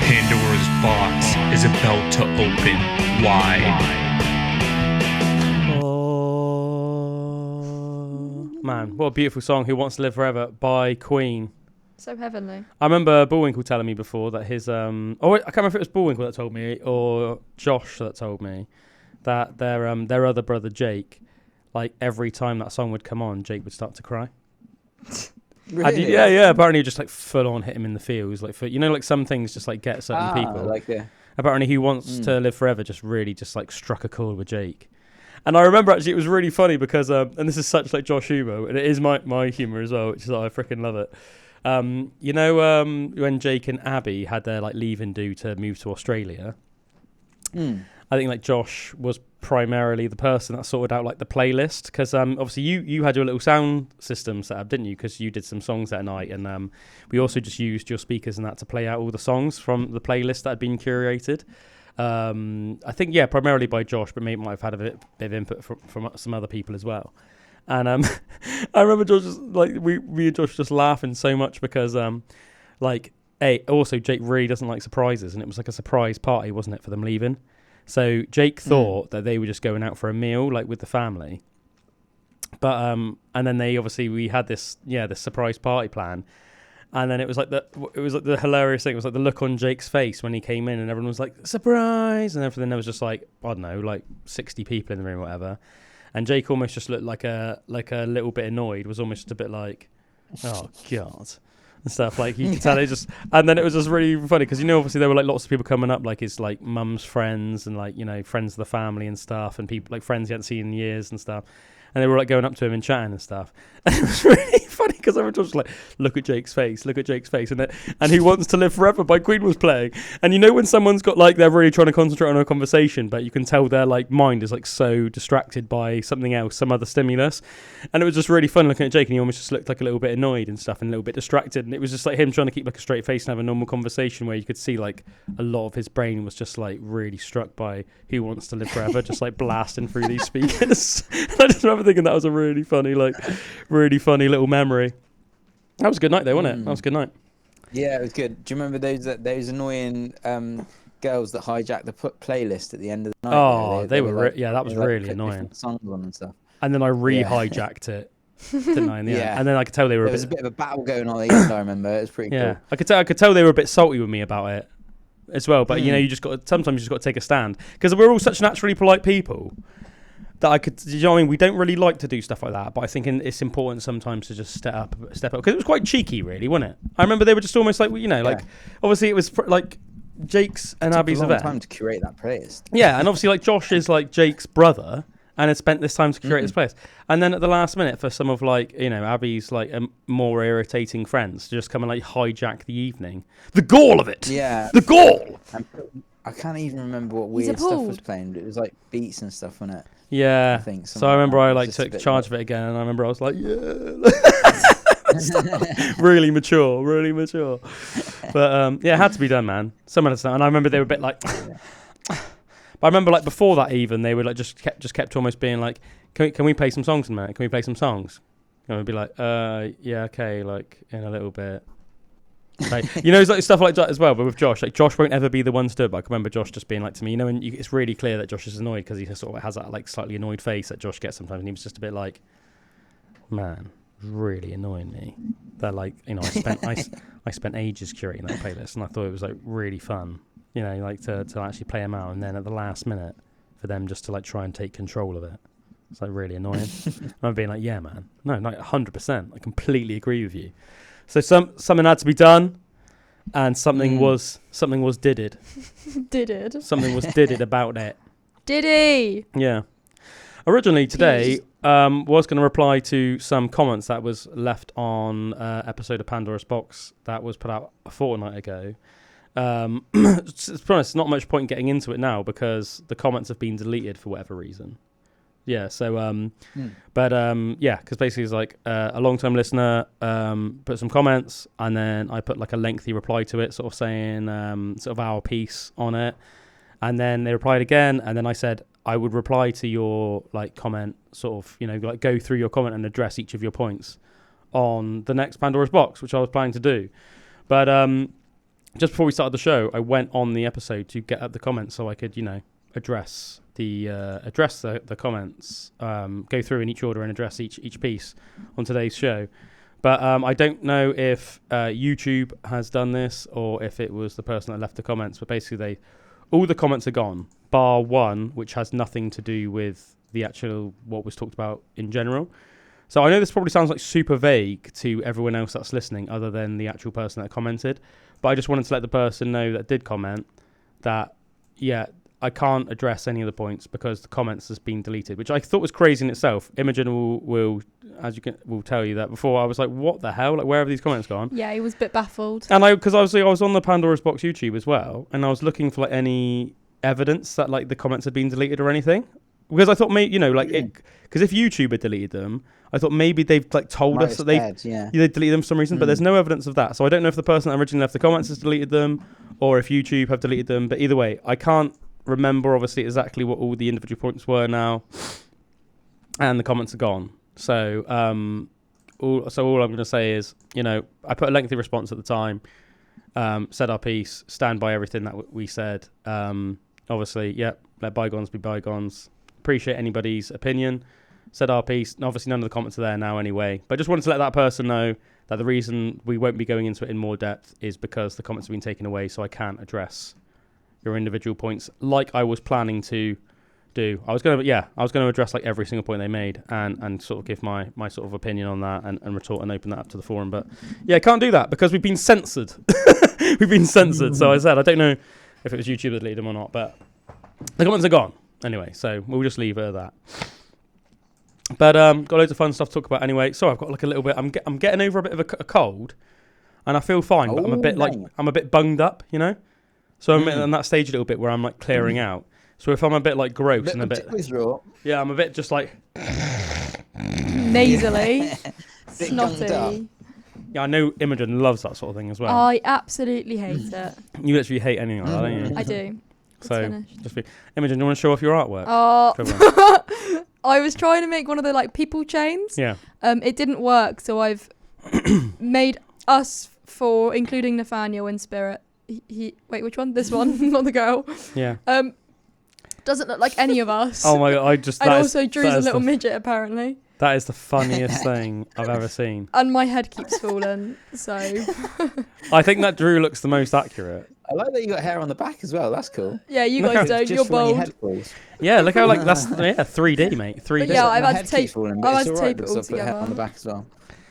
Pandora's box is about to open wide. Oh, man, what a beautiful song, Who Wants to Live Forever by Queen. So heavenly. I remember Bullwinkle telling me before that his... I can't remember if it was Bullwinkle that told me or Josh that told me that their other brother Jake, like every time that song would come on, Jake would start to cry. Really? Yeah. Apparently, just like full on hit him in the feels, like like some things just like get certain people. Apparently, Who Wants to Live Forever just really just like struck a chord with Jake. And I remember actually it was really funny because and this is such like Josh humour, and it is my humour as well, which is I freaking love it. When Jake and Abby had their like leaving due to move to Australia. I think like Josh was primarily the person that sorted out like the playlist because obviously you had your little sound system set up, didn't you? Because you did some songs that night, and we also just used your speakers and that to play out all the songs from the playlist that had been curated. I think primarily by Josh, but maybe might have had a bit of input from some other people as well. And I remember Josh just, like me and Josh just laughing so much because also Jake really doesn't like surprises, and it was like a surprise party, wasn't it, for them leaving? So Jake thought that they were just going out for a meal, like with the family. But and then we had this surprise party plan, and then it was like the hilarious thing. It was like the look on Jake's face when he came in, and everyone was like surprise, and everything. There was just like I don't know, like 60 people in the room, or whatever. And Jake almost just looked like a little bit annoyed. Was almost just a bit like, oh god. And stuff like you could tell it just, and then it was just really funny because obviously there were like lots of people coming up, like his like mum's friends and like friends of the family and stuff, and people like friends he hadn't seen in years and stuff, and they were like going up to him and chatting and stuff. And it was really funny because everyone was just like, look at Jake's face, and Who Wants to Live Forever by Queen was playing, and when someone's got like they're really trying to concentrate on a conversation, but you can tell their like mind is like so distracted by something else, some other stimulus, and it was just really fun looking at Jake, and he almost just looked like a little bit annoyed and stuff and a little bit distracted, and it was just like him trying to keep like a straight face and have a normal conversation where you could see like a lot of his brain was just like really struck by Who Wants to Live Forever, just like blasting through these speakers. And I just remember thinking that was a really funny little memory. That was a good night though, wasn't it? That was a good night. Yeah, it was good. Do you remember those annoying girls that hijacked the playlist at the end of the night? Oh, they were like, that was really annoying. Songs on and stuff. And then I hijacked it, didn't I? Yeah. And then I could tell they were. There was a bit of a battle going on at the end. I remember it was pretty cool. I could tell they were a bit salty with me about it as well. But sometimes you just got to take a stand because we're all such naturally polite people. That I could, you know what I mean? We don't really like to do stuff like that, but I think it's important sometimes to just step up, because it was quite cheeky, really, wasn't it? I remember they were just almost like, like, obviously it was like Jake's and Abby's event. It took a long time to curate that playlist. Yeah, and obviously like Josh is like Jake's brother and had spent this time to curate his playlist, and then at the last minute for some of like Abby's like more irritating friends to just come and like hijack the evening, the gall of it. Yeah, the gall. I can't even remember what weird stuff was playing, but it was like beats and stuff, wasn't it? Yeah, I think so. I remember I like took charge of it again, and I remember I was like, yeah, really mature. But it had to be done, man. Someone had to, and I remember they were a bit like. But I remember like before that even they were like just kept almost being like, can we play some songs, man? Can we play some songs? And I'd be like, yeah, okay, like in a little bit. Like, it's like stuff like that as well. But with Josh, like Josh won't ever be the one to do it. But I can remember Josh just being like to me, and it's really clear that Josh is annoyed because he sort of has that like slightly annoyed face that Josh gets sometimes, and he was just a bit like, man, really annoying me. That like I spent ages curating that playlist, and I thought it was like really fun, like to actually play them out, and then at the last minute for them just to like try and take control of it. It's like really annoying. I'm being like, yeah, man, no, like 100%. I completely agree with you. So something had to be done, and something was didded. Didded. Something was didded about it. Diddy. Yeah. Originally today, was going to reply to some comments that was left on episode of Pandora's Box that was put out a fortnight ago. To be honest, not much point getting into it now because the comments have been deleted for whatever reason. Yeah, so, because basically it's like a long-term listener put some comments, and then I put like a lengthy reply to it, sort of saying sort of our piece on it, and then they replied again, and then I said I would reply to your like comment, sort of, like go through your comment and address each of your points on the next Pandora's Box, which I was planning to do, but just before we started the show, I went on the episode to get at the comments so I could, address the comments, go through in each order and address each piece on today's show. But I don't know if YouTube has done this or if it was the person that left the comments. But basically, all the comments are gone, bar one, which has nothing to do with the actual what was talked about in general. So I know this probably sounds like super vague to everyone else that's listening, other than the actual person that commented. But I just wanted to let the person know that did comment that, I can't address any of the points because the comments has been deleted, which I thought was crazy in itself. Imogen will tell you that before. I was like, what the hell? Like, where have these comments gone? Yeah, he was a bit baffled. And because obviously I was on the Pandora's Box YouTube as well, and I was looking for like any evidence that like the comments had been deleted or anything, because I thought maybe because if YouTube had deleted them, I thought maybe they've like told us that they deleted them for some reason, but there's no evidence of that. So I don't know if the person that originally left the comments has deleted them or if YouTube have deleted them. But either way, I can't remember obviously exactly what all the individual points were now, and the comments are gone. So all I'm going to say is, I put a lengthy response at the time, said our piece, stand by everything that we said. Obviously, let bygones be bygones. Appreciate anybody's opinion. Said our piece. And obviously, none of the comments are there now anyway. But I just wanted to let that person know that the reason we won't be going into it in more depth is because the comments have been taken away, so I can't address your individual points like I was planning to do. I was going to address like every single point they made and sort of give my sort of opinion on that and retort and open that up to the forum. But I can't do that because we've been censored. So I said I don't know if it was YouTube that deleted them or not, but the comments are gone anyway, so we'll just leave it at that. But got loads of fun stuff to talk about anyway. So I've got like a little bit. I'm getting over a bit of a cold, and I feel fine, but I'm a bit bunged up, So I'm at that stage a little bit where I'm like clearing out. So if I'm a bit like gross and a bit, I'm a bit just like nasally, snotty. Yeah, I know Imogen loves that sort of thing as well. I absolutely hate it. You literally hate anything like that, don't you? I do. So Imogen, do you want to show off your artwork? Oh, I was trying to make one of the like people chains. Yeah. It didn't work, so I've made us four, including Nathaniel in spirit. Wait, which one? This one, not the girl. Yeah. Doesn't look like any of us. Oh my god! And also Drew's a little midget apparently. That is the funniest thing I've ever seen. And my head keeps falling, so. I think that Drew looks the most accurate. I like that you got hair on the back as well. That's cool. Yeah, you guys don't. You're bold. Yeah, look how like that's 3D, mate. 3D. But yeah, I've had to tape. I've had to tape it all together. Hair on the back as well.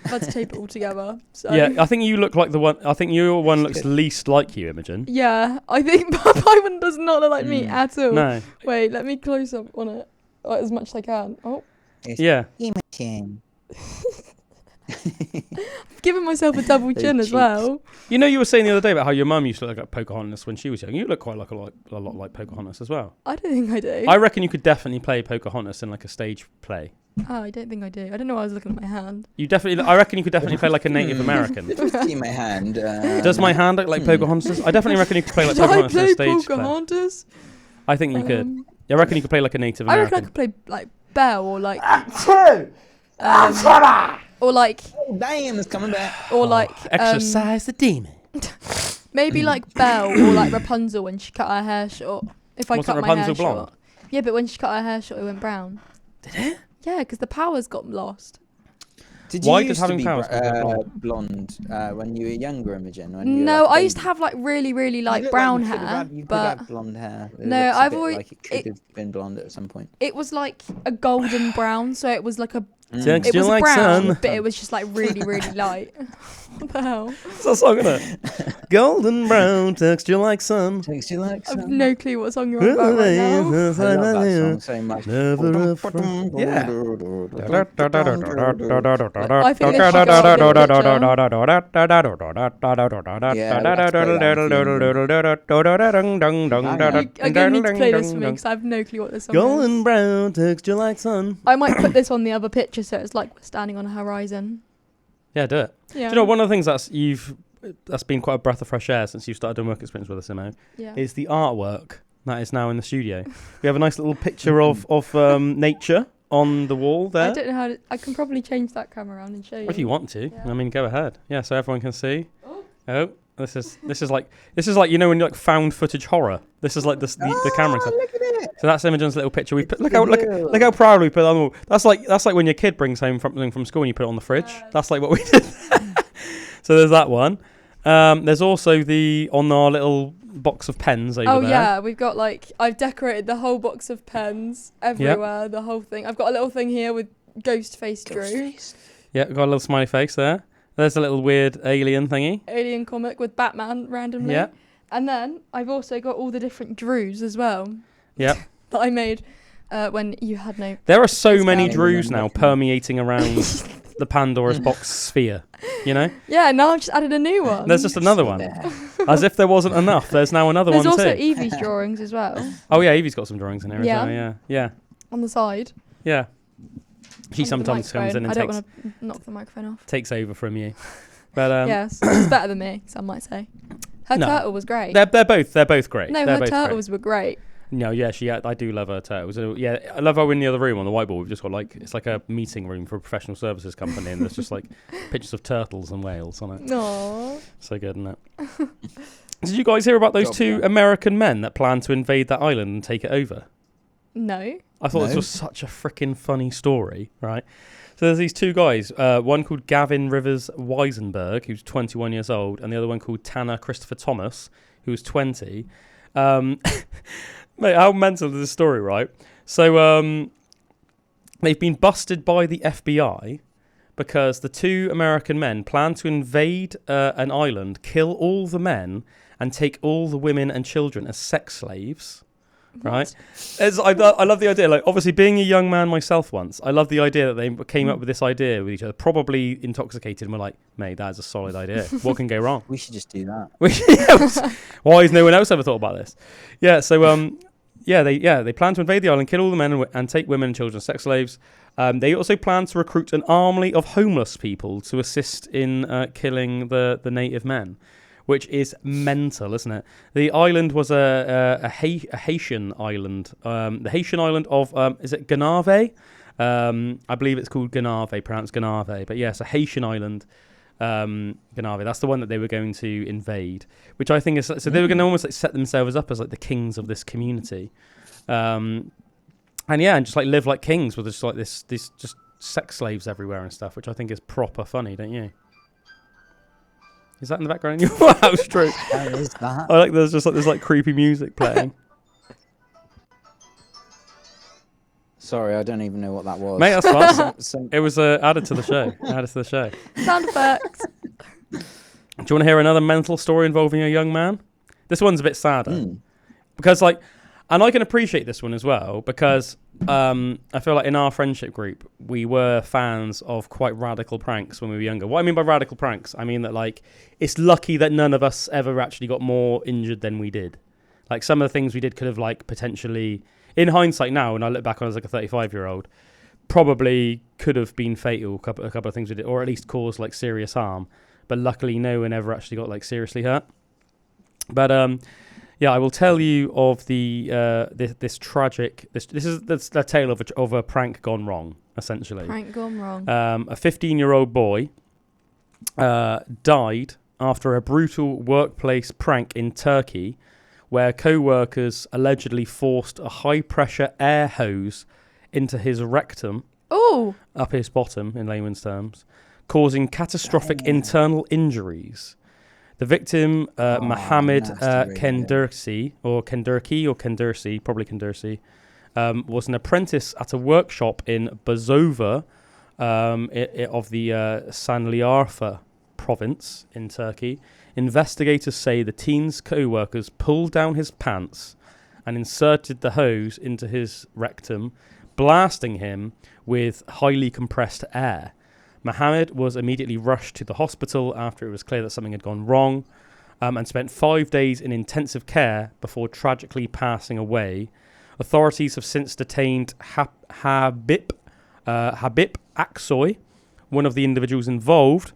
I've had to tape it all together. So. Yeah, I think you look like the one. I think your one looks least like you, Imogen. Yeah, I think my one does not look like me at all. No. Wait, let me close up on it as much as I can. Oh. Yeah. Imogen. I've given myself a double chin as well. You were saying the other day about how your mum used to look like Pocahontas when she was young. You look quite like a lot like Pocahontas as well. I don't think I do. I reckon you could definitely play Pocahontas in like a stage play. Oh, I don't think I do. I don't know why I was looking at my hand. I reckon you could definitely play like a Native American. If you see my hand. Does my hand look like Pocahontas? I definitely reckon you could play like Pocahontas in a stage Pocahontas? play. I think you could. I reckon you could play like a Native American. I reckon I could play like Belle or like. Or like. Oh, damn, it's coming back. Or like. Exercise the demon. Maybe like Belle or like Rapunzel when she cut her hair short. If I cut my hair short. Yeah, but when she cut her hair short, it went brown. Did it? Yeah, because the powers got lost. Did you used to be blonde when you were younger, Imogen? No, I used to have like really, really like brown hair. You could have blonde hair. No, I've always like it could have been blonde at some point. It was like a golden brown, so it was like a. It was like brown, sun. but it was just like really, really light. What the hell? It's a song, isn't it? Golden brown, texture like sun. Texture like sun. I've no clue what song you're on about right now. I love that song so much. Yeah. I think I'm going to need to play this for me because I have no clue what this song is. Golden brown, texture like sun. I might put this on the other picture so it's like we're standing on a horizon. Yeah, do it. Yeah. Do you know one of the things that's been quite a breath of fresh air since you've started doing work experience with us, Imo, is the artwork that is now in the studio. We have a nice little picture of nature on the wall there. I don't know how to. I can probably change that camera around and show you. If you want to. Yeah. I mean, go ahead. Yeah, so everyone can see. Oh, This is like you know when you like found footage horror. This is like the camera stuff. Look at it. So that's Imogen's little picture. We put look how proud we put it on the wall. That's like when your kid brings home something from school and you put it on the fridge. That's like what we did. So there's that one. There's also on our little box of pens over there. Oh yeah, we've got I've decorated the whole box of pens everywhere, the whole thing. I've got a little thing here with ghost face Drew. Yeah, got a little smiley face there. There's a little weird alien thingy. Alien comic with Batman randomly. Yeah. And then I've also got all the different Drews as well. Yeah. That I made when you had no... There are so many Drews now permeating around the Pandora's box sphere, you know? Yeah, now I've just added a new one. There's just another one. As if there wasn't enough, there's now another one too. There's also Evie's drawings as well. Oh yeah, Evie's got some drawings in there as well, yeah. On the side. Yeah. She sometimes comes in and I don't want to knock the microphone off. Takes over from you. But yes, it's better than me, some might say. Her turtle was great. They're both great. No, her turtles were great. No, yeah, I do love her turtles. Yeah, I love her in the other room on the whiteboard. We've just got it's like a meeting room for a professional services company, and there's just like pictures of turtles and whales on it. Aww. So good, isn't it? Did you guys hear about those two American men that planned to invade that island and take it over? No. I thought this was such a freaking funny story, right? So there's these two guys, one called Gavin Rivers Weisenberg, who's 21 years old, and the other one called Tanner Christopher Thomas, who was 20. Mate, how mental is this story, right? So they've been busted by the FBI because the two American men planned to invade an island, kill all the men, and take all the women and children as sex slaves. Right, I love the idea. Like, obviously, being a young man myself once, I love the idea that they came up with this idea with each other, probably intoxicated, and we're like, "Mate, that is a solid idea. What can go wrong?" We should just do that. Why has no one else ever thought about this? Yeah, so they plan to invade the island, kill all the men, and take women and children as sex slaves. They also plan to recruit an army of homeless people to assist in killing the native men, which is mental, isn't it? The island was a Haitian island. The Haitian island of, is it Ganave? I believe it's called Ganave, pronounced Ganave. But yes, a Haitian island, Ganave. That's the one that they were going to invade, which I think is... So they were going to almost set themselves up as the kings of this community. And just live like kings with this just sex slaves everywhere and stuff, which I think is proper funny, don't you? Is that in the background in your house, Drew? What is that? I like there's this creepy music playing. Sorry, I don't even know what that was. Mate, that's fun. It was added to the show. Sound effects. Do you want to hear another mental story involving a young man? This one's a bit sadder. Because and I can appreciate this one as well, because I feel like in our friendship group, we were fans of quite radical pranks when we were younger. What I mean by radical pranks, I mean that it's lucky that none of us ever actually got more injured than we did. Like, some of the things we did could have potentially, in hindsight now, when I look back on as a 35-year-old, probably could have been fatal, a couple of things we did, or at least caused serious harm. But luckily no one ever actually got seriously hurt. But yeah, I will tell you of this tragic. This is the tale of a prank gone wrong, essentially. Prank gone wrong. A 15-year-old boy died after a brutal workplace prank in Turkey, where co-workers allegedly forced a high-pressure air hose into his rectum, up his bottom, in layman's terms, causing catastrophic internal injuries. The victim, Mohammed Kendersi, was an apprentice at a workshop in Bazova of the Sanliurfa province in Turkey. Investigators say the teen's co-workers pulled down his pants and inserted the hose into his rectum, blasting him with highly compressed air. Mohammed was immediately rushed to the hospital after it was clear that something had gone wrong, and spent 5 days in intensive care before tragically passing away. Authorities have since detained Habib Aksoy, one of the individuals involved,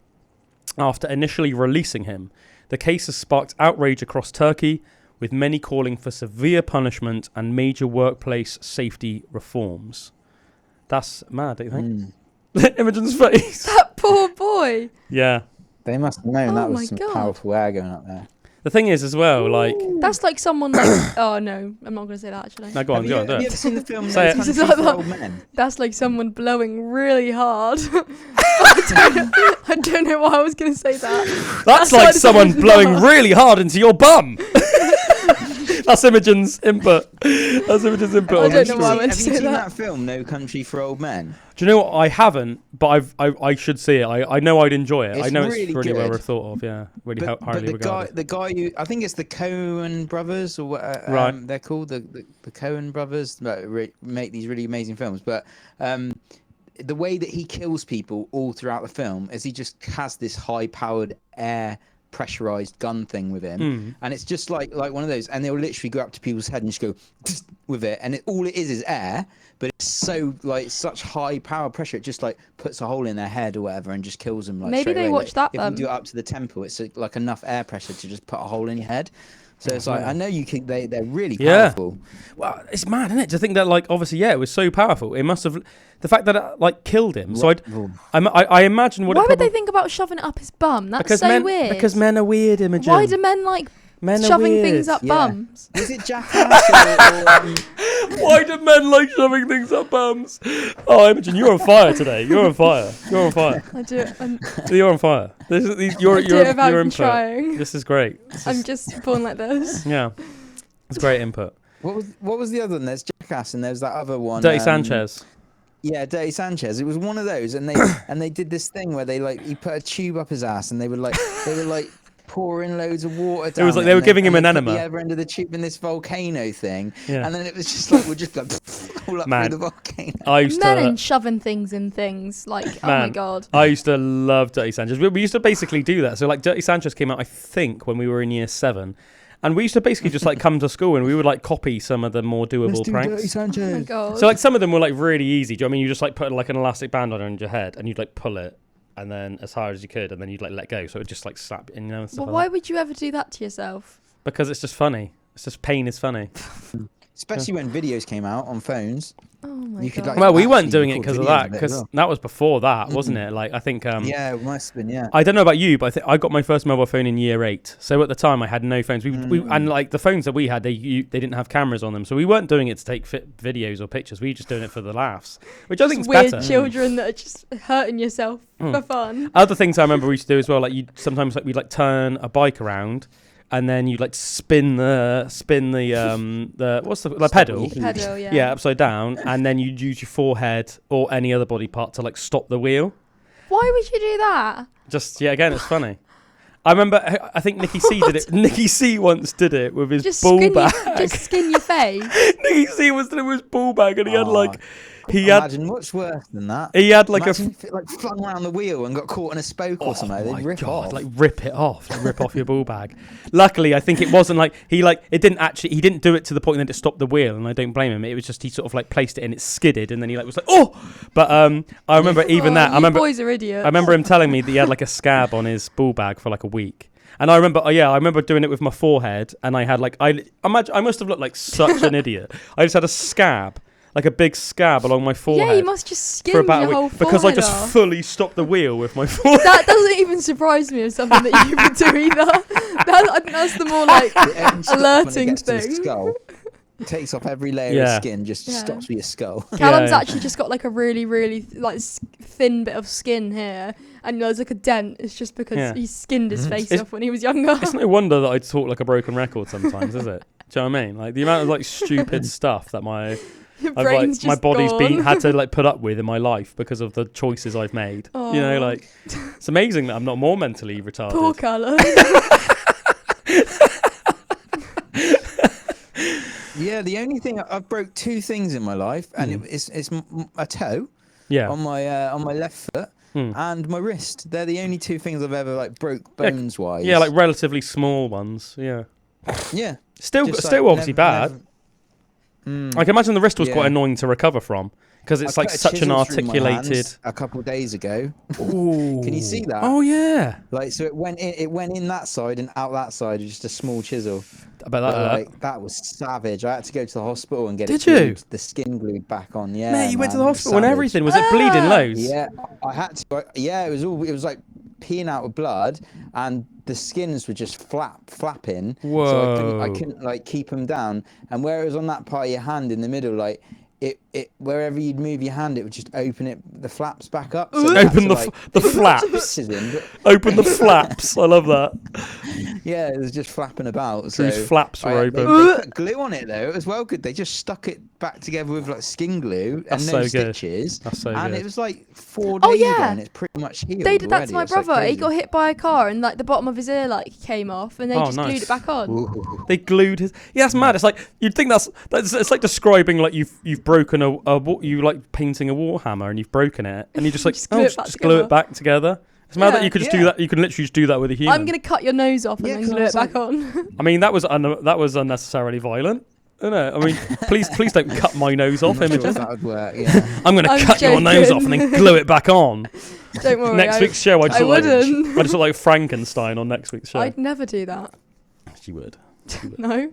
after initially releasing him. The case has sparked outrage across Turkey, with many calling for severe punishment and major workplace safety reforms. That's mad, don't you think? Imogen's face. That poor boy. Yeah. They must have known Oh that my was some God. powerful air going up there. The thing is, as well, like, That's like someone like. Oh no, I'm not gonna say that actually. no, go on, Have do you it. ever seen the film Say No it. Country Is that for that- Old Men? That's like someone blowing really hard. I don't know why I was gonna say that. That's why like this someone is blowing not- really hard into your bum. That's Imogen's input. That's Imogen's input. I on don't the know why I story. went Have to you say seen that. that film, No Country for Old Men? Do you know what? I haven't, but I should see it. I know I'd enjoy it. I It's know really it's really well good. thought of. Yeah, really But highly the regarded. guy who, I think it's the Coen brothers, or what Right. they're called, the Coen brothers, that make these really amazing films. But the way that he kills people all throughout the film is he just has this high-powered air pressurized gun thing with him, and it's just like one of those, and they'll literally go up to people's head and just go with it, and all it is air, but it's so like such high power pressure, it just like puts a hole in their head or whatever and just kills them. Like, Maybe straight they away. watched Like, that if then. you do it up to the temple, it's like enough air pressure to just put a hole in your head. So it's like, I know you can. They're really Yeah. powerful. Well, it's mad, isn't it? To think that, like, obviously, yeah, it was so powerful. It must have, the fact that it, like, killed him. So I imagine what. Why it would probably, they think about shoving it up his bum? That's because so men, weird. Because men are weird, Imogen. Why do men like Men are shoving weird. things up Yeah. bums? Was it Jackass? or, Why do men like shoving things up bums? Oh, Imogen, you're on fire today. You're on fire. You're on fire. I do it. You're on fire. This is your I do it without your even input. trying. This is great. This I'm is, just born like this. yeah, it's great input. what was the other one? There's Jackass, and there's that other one. Dirty Sanchez. Yeah, Dirty Sanchez. It was one of those, and they did this thing where he put a tube up his ass, and they were like pouring loads of water down. It was like they were giving him an put enema. the other end of the tube in this volcano thing, Yeah. and then it was just like we'll just go all up Man. through the volcano. I used Men to. and shoving things in things. Like, oh my Man. god. I used to love Dirty Sanchez. We used to basically do that. So like Dirty Sanchez came out, I think, when we were in year 7. And we used to basically just like come to school and we would like copy some of the more doable Dirty pranks. Oh my Sanchez. god. So like some of them were like really easy. Do you know what I mean? You just like put like an elastic band on your head and you'd like pull it and then as hard as you could and then you'd like let go. So it would just like slap in, you know, and stuff But like why that. would you ever do that to yourself? Because it's just funny. It's just pain is funny. Especially when videos came out on phones. Oh my You god. could, like, Well, we weren't actually doing it record because of videos that, of it as because well. that was before that, wasn't it? Like, I think, Yeah, it must have been, yeah. I don't know about you, but I think I got my first mobile phone in year 8. So at the time, I had no phones. We and like the phones that we had, they didn't have cameras on them, so we weren't doing it to take videos or pictures. We were just doing it for the laughs, which I think is Weird better. children that are just hurting yourself for fun. Other things I remember we used to do as well, like you sometimes like we'd like turn a bike around. And then you'd like spin the what's the pedal? Pedal, yeah. Yeah, upside down, and then you'd use your forehead or any other body part to like stop the wheel. Why would you do that? Just again, it's funny. I remember, I think Nicky C did it. Nicky C once did it with his Just ball skin, bag. just skin your face. Nicky C was doing his ball bag, and he had Oh, like Imagine what's worse than that. he had like Imagine if it, like flung around the wheel and got caught in a spoke or something. my They'd rip God, off. like rip it off, like, rip off your ball bag. Luckily, I think it wasn't like he didn't do it to the point that it stopped the wheel, and I don't blame him. It was just he sort of like placed it and it skidded, and then he like was like oh, but I remember even that. I You remember boys are idiots. I remember him telling me that he had like a scab on his ball bag for like a week. And I remember doing it with my forehead, and I had like I must have looked like such an idiot. I just had a scab, like a big scab along my forehead. Yeah, you must just skin for about your a whole week because I forehead just off. fully stopped the wheel with my forehead. That doesn't even surprise me as something that you would do either. I think that's the more like It ends up when it alerting gets to the thing. skull. It takes off every layer Yeah. of skin, just Yeah. stops with your skull. Callum's Yeah. actually just got like a really, really like thin bit of skin here, and there's like a dent. It's just because Yeah. he skinned his face It's- off when he was younger. It's no wonder that I talk like a broken record sometimes, is it? Do you know what I mean? Like the amount of like stupid stuff that Your my brain's my just body's gone. had to like put up with in my life because of the choices I've made. You know, Aw. like it's amazing that I'm not more mentally retarded. Poor Callum. Yeah, the only thing I've broke 2 things in my life, and it's a toe Yeah. on my left foot and my wrist. They're the only 2 things I've ever like broke bones wise. Yeah, like relatively small ones. Yeah. yeah, Still Just, still like, obviously bad. I can imagine the wrist was Yeah. quite annoying to recover from because it's I like put a such an chisel through my articulated. hands a couple of days ago. Ooh. Can you see that? Oh yeah. Like, so it went in that side and out that side, just a small chisel. I bet But, that. like, that was savage. I had to go to the hospital and get Did it you? glued, the skin glued back on. Yeah, Mate, you went to the man, it was hospital and savage. everything. Was it bleeding loads? Yeah, I had to. Yeah, it was like peeing out with blood, and the skins were just flapping. Whoa. So I couldn't like keep them down. And where it was on that part of your hand in the middle, like it wherever you'd move your hand, it would just open the flaps back up. So open the flaps. Open the flaps. I love that. Yeah, it was just flapping about. Drew's so flaps were open. They put glue on it though. It was well good. They just stuck it back together with like skin glue and no stitches. That's so and good. it was like 4 days ago, and it's pretty much healed. They did that to my already. It's, brother. like, He got hit by a car, and like the bottom of his ear like came off, and they just glued it back on. Ooh. They glued his. Yeah, that's mad. It's like you'd think that's it's like describing like you've broken you like painting a Warhammer and you've broken it, and you just like just glue it back together. It's mad that you could just do that. You can literally just do that with a human. I'm gonna cut your nose off and then glue it back on. I mean, that was unnecessarily violent, isn't it? I mean, please don't cut my nose off, Imogen. Sure that would work. Yeah. I'm gonna cut your nose off and then glue it back on. Don't worry. Next week's show, I just wouldn't. look like Frankenstein on next week's show. I'd never do that. She would. No.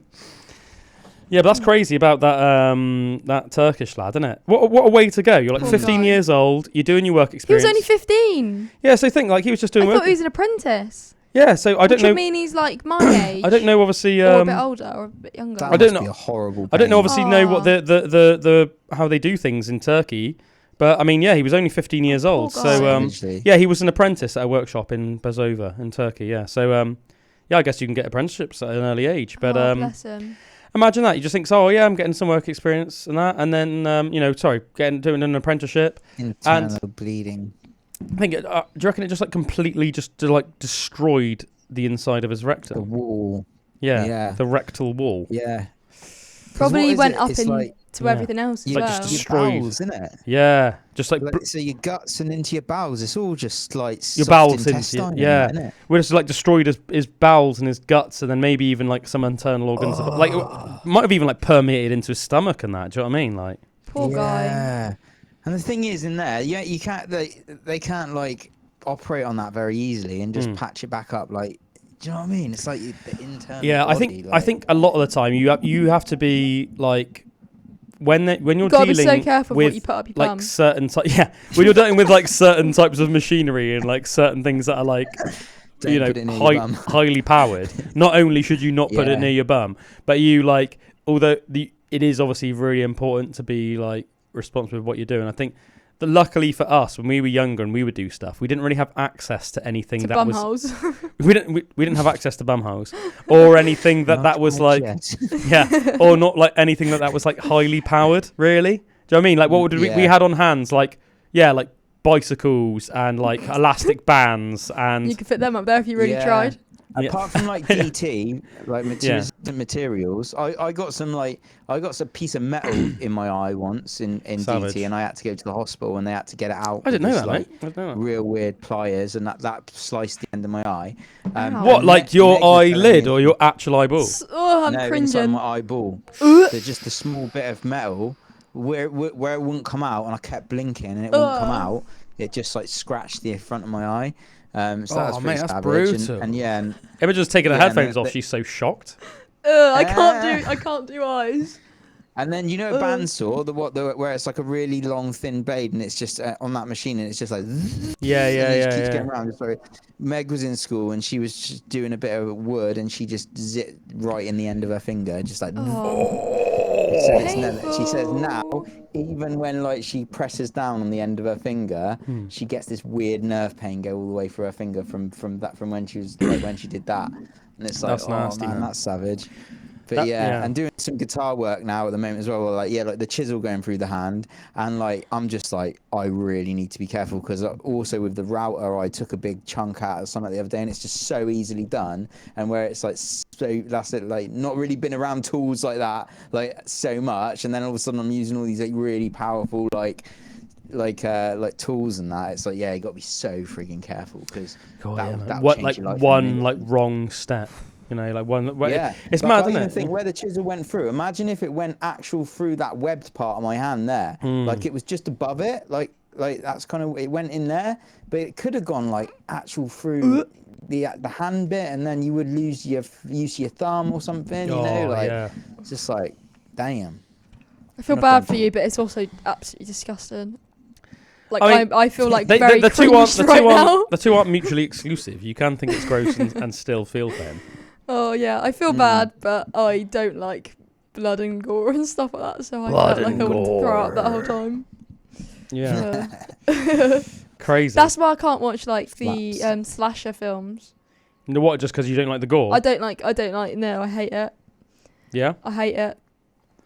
Yeah, but that's crazy about that Turkish lad, isn't it? What a way to go. You're like 15 years old. You're doing your work experience. He was only 15. Yeah, so think like he was just doing I work. thought he was an apprentice. Yeah, so I don't know. What do you mean he's like my age? I don't know. Obviously, or a bit older or a bit younger. That I don't must know. Be a horrible. I don't know. pain. Obviously, know what the how they do things in Turkey. But I mean, yeah, he was only 15 years old. So yeah, he was an apprentice at a workshop in Bazova in Turkey. Yeah, so yeah, I guess you can get apprenticeships at an early age. But bless him. imagine that. You just think, oh yeah, I'm getting some work experience and that, and then doing an apprenticeship. Internal bleeding. I think. Do you reckon it just like completely destroyed the inside of his rectum? The wall. Yeah. The rectal wall. Yeah. Probably went up into everything else as like well. just Your bowels, isn't it? Yeah, just like So your guts and into your bowels, it's all just like your soft bowels intestine, yeah. isn't it? We're just like destroyed his bowels and his guts, and then maybe even like some internal organs. Like might have even like permeated into his stomach and that. Do you know what I mean? Like Poor guy. Yeah. And the thing is, in there, you can't. They can't like operate on that very easily and just patch it back up. Like, do you know what I mean? It's like the internal. yeah, body, I think a lot of the time you have to be like when you're Gotta dealing be so careful with what you put up your like bum. certain when you're dealing with like certain types of machinery and like certain things that are like Don't put it near your bum. highly powered. Not only should you not put it near your bum, but you like although it is obviously really important to be like responsible with what you're doing. I think that luckily for us, when we were younger and we would do stuff, we didn't really have access to anything to that bum was. holes. we didn't have access to bum holes or anything that was like or not like anything that was like highly powered. Really, do you know what I mean? Like what we had on hands? Like like bicycles and like elastic bands, and you could fit them up there if you really tried. Apart from like DT, like materials, I got some piece of metal in my eye once in DT, and I had to go to the hospital and they had to get it out. I didn't know that, like, mate. I didn't know that. Real weird pliers, and that sliced the end of my eye. What, like your eyelid or your actual eyeball? Oh, I'm no, cringing. inside my eyeball. There's just a small bit of metal where it wouldn't come out, and I kept blinking and it wouldn't come out. It just like scratched the front of my eye. So that was pretty savage. Brutal. And Imogen's taking her headphones off. She's so shocked. I can't do eyes. And then you know a bandsaw, where it's like a really long thin blade, and it's just on that machine, and it's just like keeps getting around. Sorry. Meg was in school and she was just doing a bit of wood, and she just zipped right in the end of her finger, just like. She says now, even when like she presses down on the end of her finger, she gets this weird nerve pain go all the way through her finger from when she was like, when she did that, and it's like, that's nasty, man, that's savage. But and doing some guitar work now at the moment as well, like the chisel going through the hand, and like I'm just like I really need to be careful, because also with the router I took a big chunk out of something the other day, and it's just so easily done, and where it's like so that's it, like not really been around tools like that like so much, and then all of a sudden I'm using all these like really powerful like tools and that. It's like you got to be so freaking careful, because that what change like your life one like wrong step. You know, like one. It's mad, isn't it? I even think where the chisel went through. Imagine if it went through that webbed part of my hand there, like it was just above it, like that's kind of it went in there, but it could have gone like actual through the hand bit, and then you would lose your use of your thumb or something. It's just like, damn. I feel bad for you, but it's also absolutely disgusting. Like I mean, I feel like very the two cringed right now. the two aren't mutually exclusive. You can think it's gross and still feel pain. Oh yeah, I feel bad, but I don't like blood and gore and stuff like that. So I Blood felt like and I wanted to throw up that gore. whole time. Yeah, crazy. That's why I can't watch like the Slaps. slasher films. You know what? Just because you don't like the gore? I don't like. No, I hate it. Yeah. I hate it.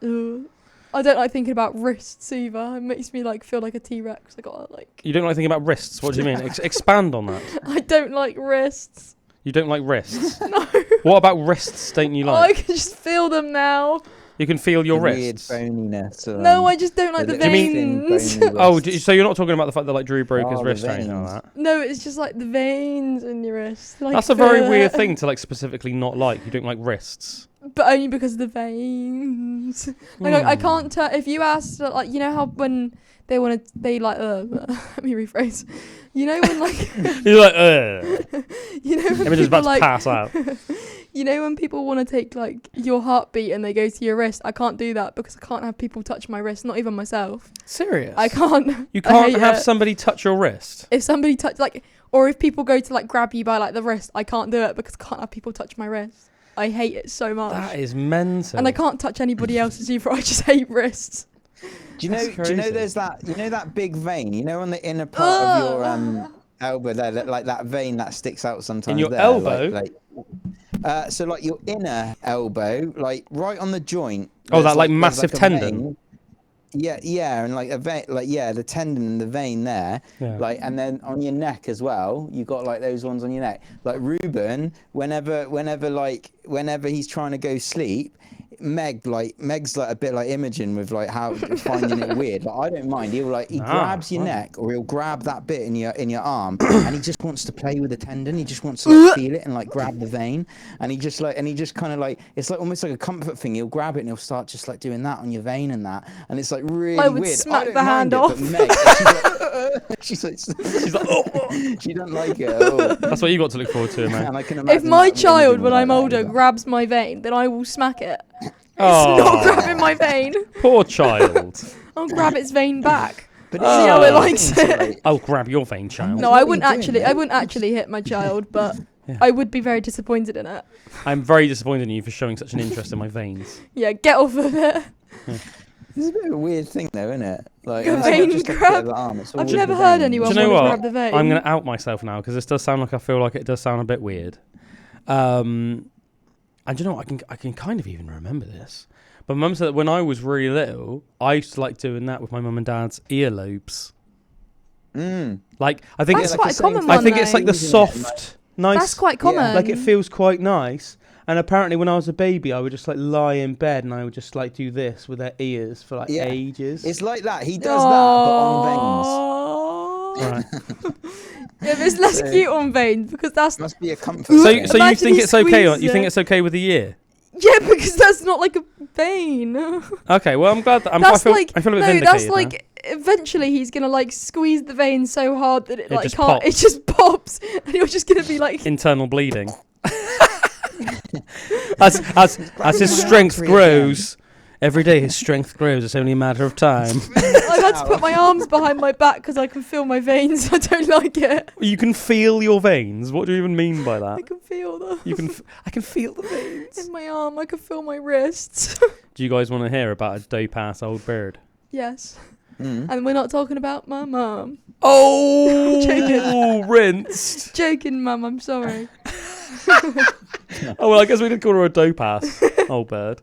Ugh. I don't like thinking about wrists either. It makes me like feel like a T-Rex. I gotta like. You don't like thinking about wrists? What do you mean? Expand on that. I don't like wrists. You don't like wrists? No. What about wrists don't you I like? can just feel them now. You can feel your The weird wrists. boniness. No, I just don't like the Do you mean- veins. Oh, so you're not talking about the fact that like Drew broke his Oh, the wrist or anything like that? No, it's just like the veins in your wrist. Like, That's a very weird thing to like specifically not like. You don't like wrists. But only because of the veins. Like I can't tell. If you ask, like, you know how when they want to, they like. Let me rephrase. You know when like. You're like, You know when I'm just people about to like. pass out. You know when people want to take like your heartbeat and they go to your wrist. I can't do that because I can't have people touch my wrist. Not even myself. Serious? I can't. You I can't hate have it. somebody touch your wrist. If somebody touch like, or if people go to like grab you by like the wrist, I can't do it because I can't have people touch my wrist. I hate it so much. That is mental. And I can't touch anybody else's either. I just hate wrists. Do you know? That's Do you know? crazy. There's that. You know that big vein. You know on the inner part of your elbow there, like that vein that sticks out sometimes. In your there, elbow? So like your inner elbow, like right on the joint. Oh, there's that like there's massive a tendon. vein. Yeah, and like a vein, like the tendon and the vein there, Yeah. like, and then on your neck as well, you got like those ones on your neck. Like Ruben, whenever he's trying to go sleep, Meg's like a bit like Imogen with like how finding it weird. Like I don't mind. He grabs your neck, or he'll grab that bit in your arm, and he just wants to play with the tendon. He just wants to like, feel it and like grab the vein, and he just kind of like it's like almost like a comfort thing. He'll grab it and he'll start just like doing that on your vein and that, and it's like really I would weird. smack don't the hand mind it, off. but Meg, she's like, she doesn't like it at all. That's what you got to look forward to, man. And I can If imagine my that child, Imogen when was I'm like that older, as well. grabs my vein, then I will smack it. Oh, It's not grabbing my vein. poor child. I'll grab its vein back. But See how it Oh. likes it. I'll grab your vein, child. No, What I are wouldn't you doing, actually. mate? I wouldn't actually hit my child, but Yeah. I would be very disappointed in it. I'm very disappointed in you for showing such an interest in my veins. Yeah, get off of it. It's a bit of a weird thing, though, isn't it? Like, A it's not vein just a bit grab? of the arm, it's I've always never the heard vein. anyone Do you know want to what? grab the vein. I'm going to out myself now because this does sound like I feel like it does sound a bit weird. And you know what? I can kind of even remember this. But Mum said that when I was really little, I used to like doing that with my mum and dad's earlobes. Like I think That's it's quite a common I one, think it's though. like the soft, nice. That's quite common. Like it feels quite nice. And apparently, when I was a baby, I would just like lie in bed and I would just like do this with their ears for like Yeah. ages. It's like that. He does that, but on Right. Yeah, but it's less So- cute on veins because that's veins. Must be a comfort. So, thing. so you Imagine think he it's okay? squeezes You think it. it's okay with the ear? yeah, because that's not like a vein. Okay, well I'm glad that I That's feel like I feel a bit no, vindicated that's now. like eventually he's gonna like squeeze the vein so hard that it like just can't. It pops. just pops, and you're just gonna be like. internal bleeding. as his strength Free grows, every day his strength grows. It's only a matter of time. I've had to put my arms behind my back because I can feel my veins. I don't like it. You can feel your veins. What do you even mean by that? I can feel them You can. I can feel the veins. in my arm. I can feel my wrists. Do you guys want to hear about a dope ass old bird? Yes, Mm. and we're not talking about my mum. Oh, rinsed. Joking, mum. I'm sorry. Oh well, I guess we did call her a dope ass old bird,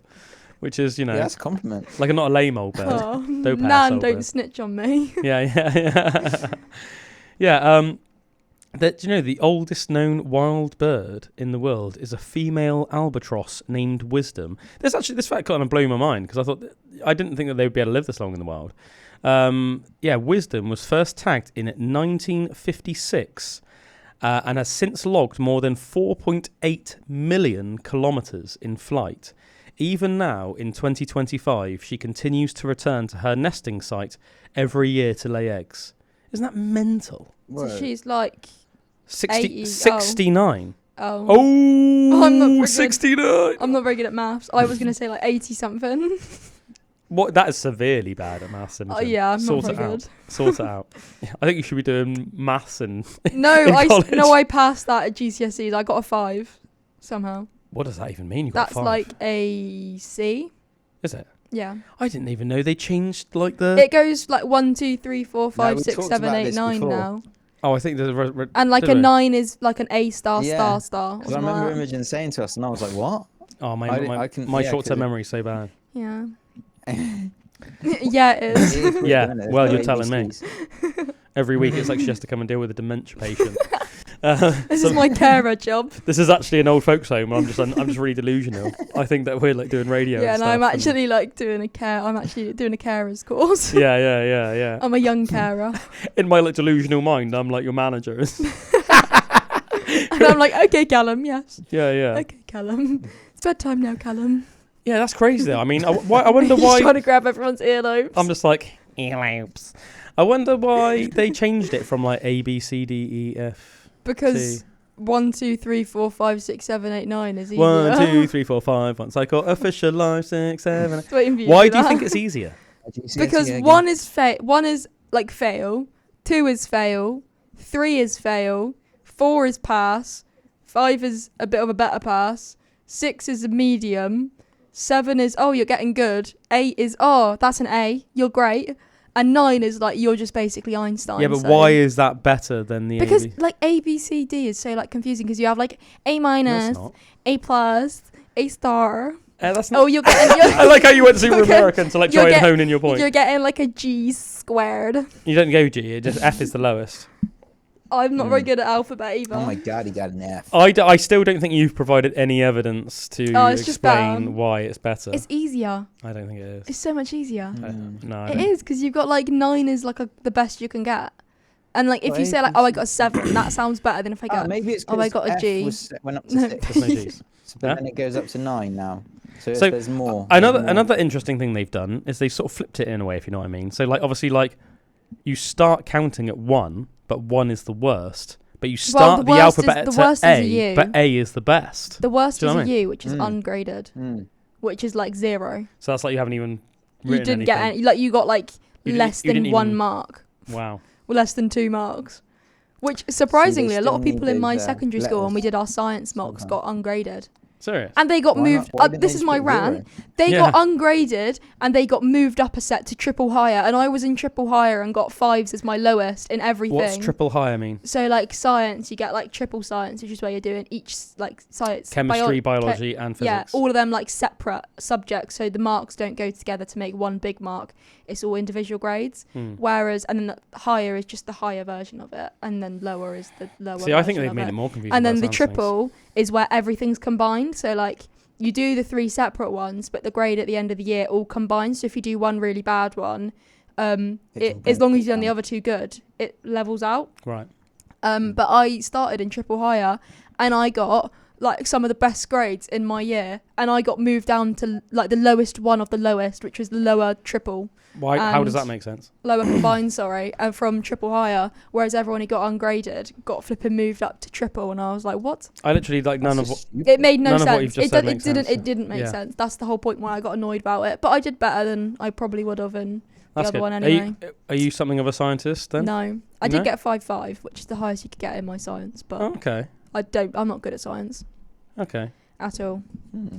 which is Yeah, that's a compliment. like not a lame old bird. Oh, Dope ass Nan, old don't bird. snitch on me. Yeah. Yeah. That, do you know the oldest known wild bird in the world is a female albatross named Wisdom. This fact kind of blew my mind because I didn't think that they would be able to live this long in the wild. Wisdom was first tagged in 1956 and has since logged more than 4.8 million kilometres in flight. Even now, in 2025, she continues to return to her nesting site every year to lay eggs. Isn't that mental? So she's like 80. 69. Oh. Oh, I'm not very good. 69. I'm not very good at maths. I was gonna say like 80 something. What? That is severely bad at maths, Imogen. Oh yeah, I'm Sort not it very out. good. Sort it out. I think you should be doing maths and. No, in I passed that at GCSEs. I got a 5 somehow. What does that even mean? You got That's 5? like a C. Is it? Yeah. I didn't even know they changed like the. It goes like 1, 2, 3, 4, 5, we 6, talked 7, about 8, this 9 before. now. Oh, I think there's And like did a we? 9 is like an A star Yeah. star. or Because I something remember like that. Imogen saying to us, and I was like, what? Oh, my I can- yeah, short-term 'cause memory is so bad. Yeah. Yeah, it is. Yeah, well, you're no telling me. ABCs. Every week it's like she has to come and deal with a dementia patient. This is my carer job. This is actually an old folks home. I'm just really delusional. I think that we're like doing radio. Yeah, and and I'm stuff actually like doing a care. I'm actually doing a carer's course. Yeah. I'm a young carer, In my like delusional mind, I'm like your manager. and I'm like, okay, Calum, yes. yeah. Okay, Calum. It's bedtime now, Calum. Yeah, that's crazy though. I mean, I wonder He's why. trying to grab everyone's earlobes. I'm just like earlobes. I wonder why they changed it from like A B C D E F. because 1, 2, 3, 4, 5, 6, 7, 8, 9 is easier. 1, 2, 3, 4, 5. Once I got official life 6, 7. 8. Waiting for you Why to do you that. think it's easier? Because one is like fail, 2 is fail, 3 is fail, 4 is pass, 5 is a bit of a better pass, 6 is a medium, 7 is you're getting good, 8 is that's an A, you're great, and 9 is like you're just basically Einstein. Yeah, but so. why is that better than the Because A B? like A B C D is so like confusing because you have like A No, it's minus, not. A plus, A star. That's not. You're getting. I like how you went super Okay. American to like You're try and get- hone in your point. You're getting like a G squared. You don't go G. It just F is the lowest. I'm not very good at alphabet either. Oh my god, he got an F. I still don't think you've provided any evidence to It's just explain better. why it's better. It's easier. I don't think it is. It's so much easier. No, I It don't. is because you've got like 9 is like the best you can get, and like if Well, you say like I got a 7, that sounds better than if I get. Maybe it's I because got a F G. went up to No. 6. There's no G's. But Yeah? then it goes up to 9 now. So, So, there's more. Another interesting thing they've done is they sort of flipped it in a way, if you know what I mean. So like obviously like you start counting at 1, but 1 is the worst. But you start the worst alphabet is- the worst to is a A, U. but A is the best. The worst Do you is know a what I mean? U, which is ungraded, which is like 0. So that's like you haven't even You written didn't get anything. any. Like you got like You didn't- less you than didn't 1 even- mark, Wow. or less than 2 marks. Which surprisingly, a lot of still people need in my those, secondary school, when we letters did our science mocks, somehow. got ungraded. Serious? And they got Why not? moved. Why didn't This they is just my put rant. 0? They Yeah. got ungraded and they got moved up a set to triple higher, and I was in triple higher and got 5s as my lowest in everything. What's triple higher mean? So like science, you get like triple science, which is where you're doing each like science, Chemistry, biology, and physics. yeah, all of them like separate subjects, so the marks don't go together to make one big mark. It's all individual grades. Whereas, and then the higher is just the higher version of it, and then lower is the lower. See, I think version they've of made it. it more confusing. And by then the sounds of things. triple is where everything's combined. So like you do the 3 separate ones, but the grade at the end of the year all combines. So if you do one really bad one, as long as you've done the other 2 good, it levels out. Right. But I started in triple higher, and I got like some of the best grades in my year, and I got moved down to like the lowest one of the lowest, which was the lower triple. Why? How does And- that make sense? Lower combined, sorry, and from triple higher, whereas everyone who got ungraded got flipping moved up to triple, and I was like, what? I literally like none of what. It made no None of what sense. you've just said makes It sense. didn't make Yeah. sense. That's the whole point why I got annoyed about it. But I did better than I probably would have in the That's other good. one anyway. Are you something of a scientist then? No, I No? did get a 5.5, which is the highest you could get in my science, but Oh, okay. I'm not good at science Okay. at all.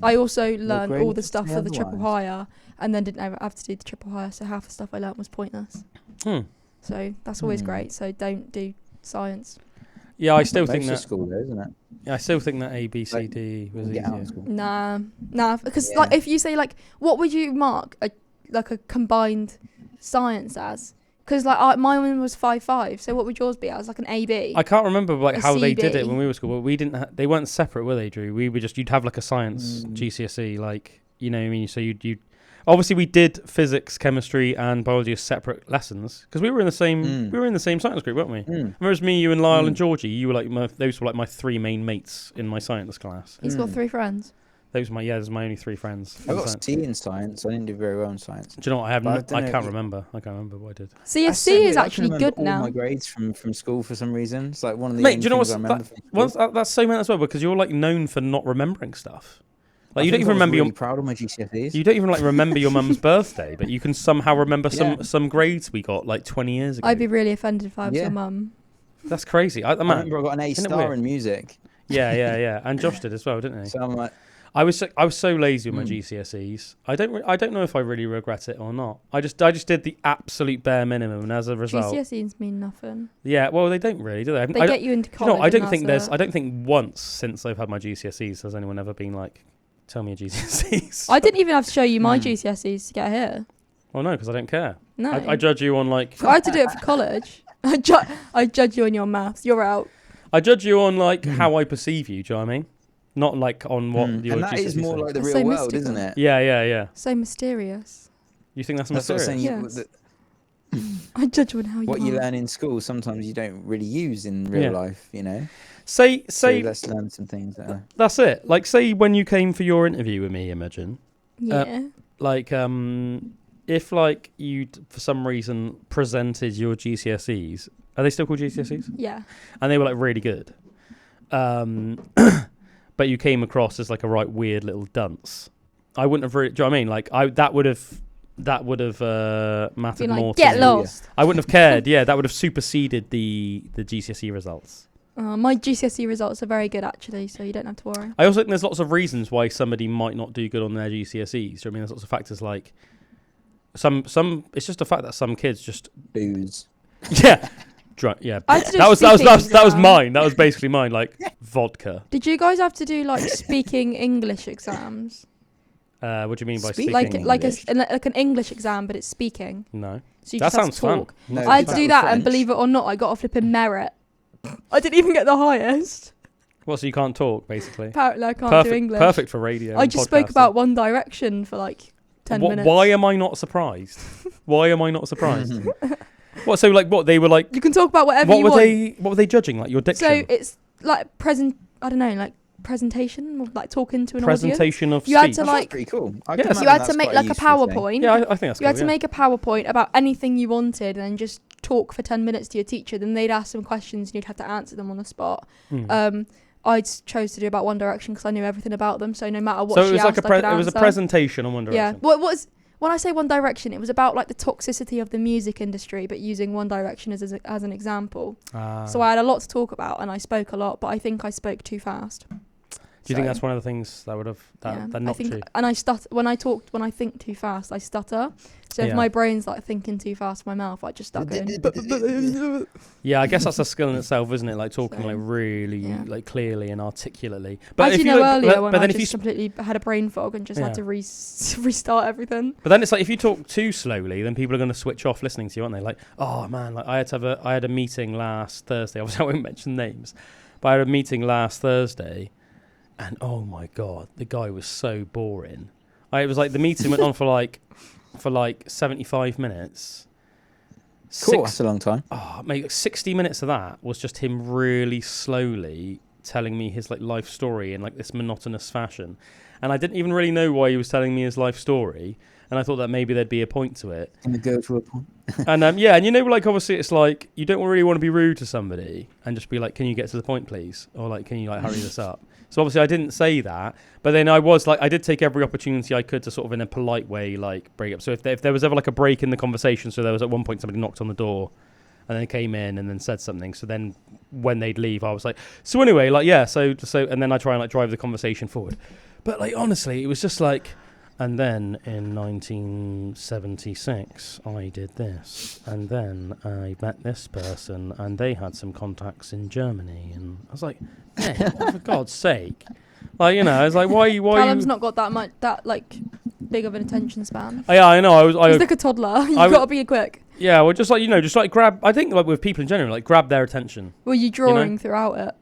I also What learned grade all the was stuff the for the other triple ones? higher, and then didn't ever have to do the triple higher. So half the stuff I learnt was pointless. Hmm. So that's always great. So don't do science. Yeah, I still think Most of that. school, though, isn't it? Yeah, I still think that A, B, C, D was Get out easier. of school. Nah, because Yeah. like if you say like, what would you mark a combined science as? Because like mine was 5.5. So what would yours be as? Like an AB? I can't remember like A how they did it CB. when we were school. But we didn't. They weren't separate, were they, Drew? We were just. You'd have like a science GCSE, like you know what I mean. So you'd. Obviously, we did physics, chemistry, and biology as separate lessons because we were in the same. We were in the same science group, weren't we? Remember, it was me, you, and Lyle and Georgie. You were like those were like my 3 main mates in my science class. He's got 3 friends. Those are my only 3 friends. I in got science. C in science. I didn't do very well in science. Do you know what I have? But I I don't know can't if- remember. I can't remember what I did. That's CSC so is weird. I can actually remember good all now. my grades from school for some reason. It's like one of the Mate, only do you know things what's I remember from school. that's so meant as well because you're like known for not remembering stuff. Like you don't even remember really proud of my GCSEs. You don't even like remember your mum's birthday, but you can somehow remember some grades we got like 20 years ago. I'd be really offended if I was your mum. That's crazy. I remember I got an A star in music. Yeah. And Josh did as well, didn't he? So I'm like, I was so lazy with my GCSEs. I don't know if I really regret it or not. I just did the absolute bare minimum, and as a result, GCSEs mean nothing. Yeah, well, they don't really, do they? They get you into college. No, I don't think once since I've had my GCSEs has anyone ever been like, tell me your GCSEs. I didn't even have to show you my GCSEs to get here. Well, no, because I don't care. No, I judge you on like. I had to do it for college. I judge you on your maths. You're out. I judge you on like how I perceive you. Do you know what I mean? Not like on what your and that GCSEs is more say. like the That's real so world, mystical. isn't it? Yeah. So mysterious. You think that's That's what I'm mysterious? saying. Yes. I judge you on how you What are. you learn in school, sometimes you don't really use in real life, you know? Say So let's learn some things that are... That's it. Like, say when you came for your interview with me, Imogen. Yeah. If like you for some reason presented your GCSEs, are they still called GCSEs? Yeah. And they were like really good. But you came across as like a right weird little dunce. I wouldn't have really, do you know what I mean? Like that would have mattered Being like, more. get to lost. I wouldn't have cared. Yeah, that would have superseded the GCSE results. My GCSE results are very good actually, so you don't have to worry. I also think there's lots of reasons why somebody might not do good on their GCSEs. Do you know what I mean? There's lots of factors like some. It's just a fact that some kids just Booze. yeah. Yeah, I had to do that was exam. mine. That was basically mine, like vodka. Did you guys have to do like speaking English exams? What do you mean by Speaking speaking? Like an English exam, but it's speaking. No, So you that just have sounds to fun. talk. No, I had to that do was that, and French. believe it or not, I got a flipping merit. I didn't even get the highest. Well, so you can't talk, basically. Apparently, I can't do English. Perfect for radio. I and just spoke podcasting. about One Direction for like 10 minutes. Why am I not surprised? Why am I not surprised? What? So like, what they were like? You can talk about whatever What you were want. What were they judging? Like your diction? So it's like I don't know, like presentation, or like talking to an Presentation of You had speech. to, That like- sounds pretty cool. I Yeah, can so audience. You imagine had to that's make quite like a useful thing. PowerPoint. Yeah, I think that's You cool. had to make a PowerPoint about anything you wanted, and then just talk for 10 minutes to your teacher. Then they'd ask some questions, and you'd have to answer them on the spot. I chose to do about One Direction because I knew everything about them. So no matter what So she it was like asked, I could it was a answer. presentation on One Direction. Yeah. What was when I say One Direction, it was about like the toxicity of the music industry, but using One Direction as an example. So I had a lot to talk about, and I spoke a lot, but I think I spoke too fast. Do you think that's one of the things that would have that I knocked think, you? and I stutter when I think too fast. I stutter. So if Yeah. my brain's like thinking too fast, my mouth, I just start going. Yeah, I guess that's a skill in itself, isn't it? Like talking So, like really yeah. like clearly and articulately. As if you know like, earlier, when but I then if you just completely had a brain fog and just Yeah. had to restart everything. But then it's like if you talk too slowly, then people are going to switch off listening to you, aren't they? Like, oh man, like I had a meeting last Thursday. Obviously, I won't mention names, but I had a meeting last Thursday, and oh my god, the guy was so boring. It was like the meeting went on for like 75 minutes. Cool, that's a long time. Oh, mate, 60 minutes of that was just him really slowly telling me his like life story in like this monotonous fashion, and I didn't even really know why he was telling me his life story. And I thought that maybe there'd be a point to it. Can we go to a point? And yeah, and you know, like obviously it's like you don't really want to be rude to somebody and just be like, "Can you get to the point, please?" Or like, "Can you like hurry this up?" So obviously I didn't say that, but then I did take every opportunity I could to sort of in a polite way like break up. So if there was ever like a break in the conversation, so there was at one point somebody knocked on the door, and then came in and then said something. So then when they'd leave, I was like, "So anyway, like yeah, so," and then I try and like drive the conversation forward. But like honestly, it was just like. And then in 1976, I did this. And then I met this person, and they had some contacts in Germany. And I was like, hey, for God's sake. Like, you know, I was like, why Calum's not got that like big of an attention span. Yeah, I know. He's like a toddler. You've got to be quick. Yeah, well, just like, you know, just like grab, I think like with people in general, like grab their attention. Were you drawing throughout it?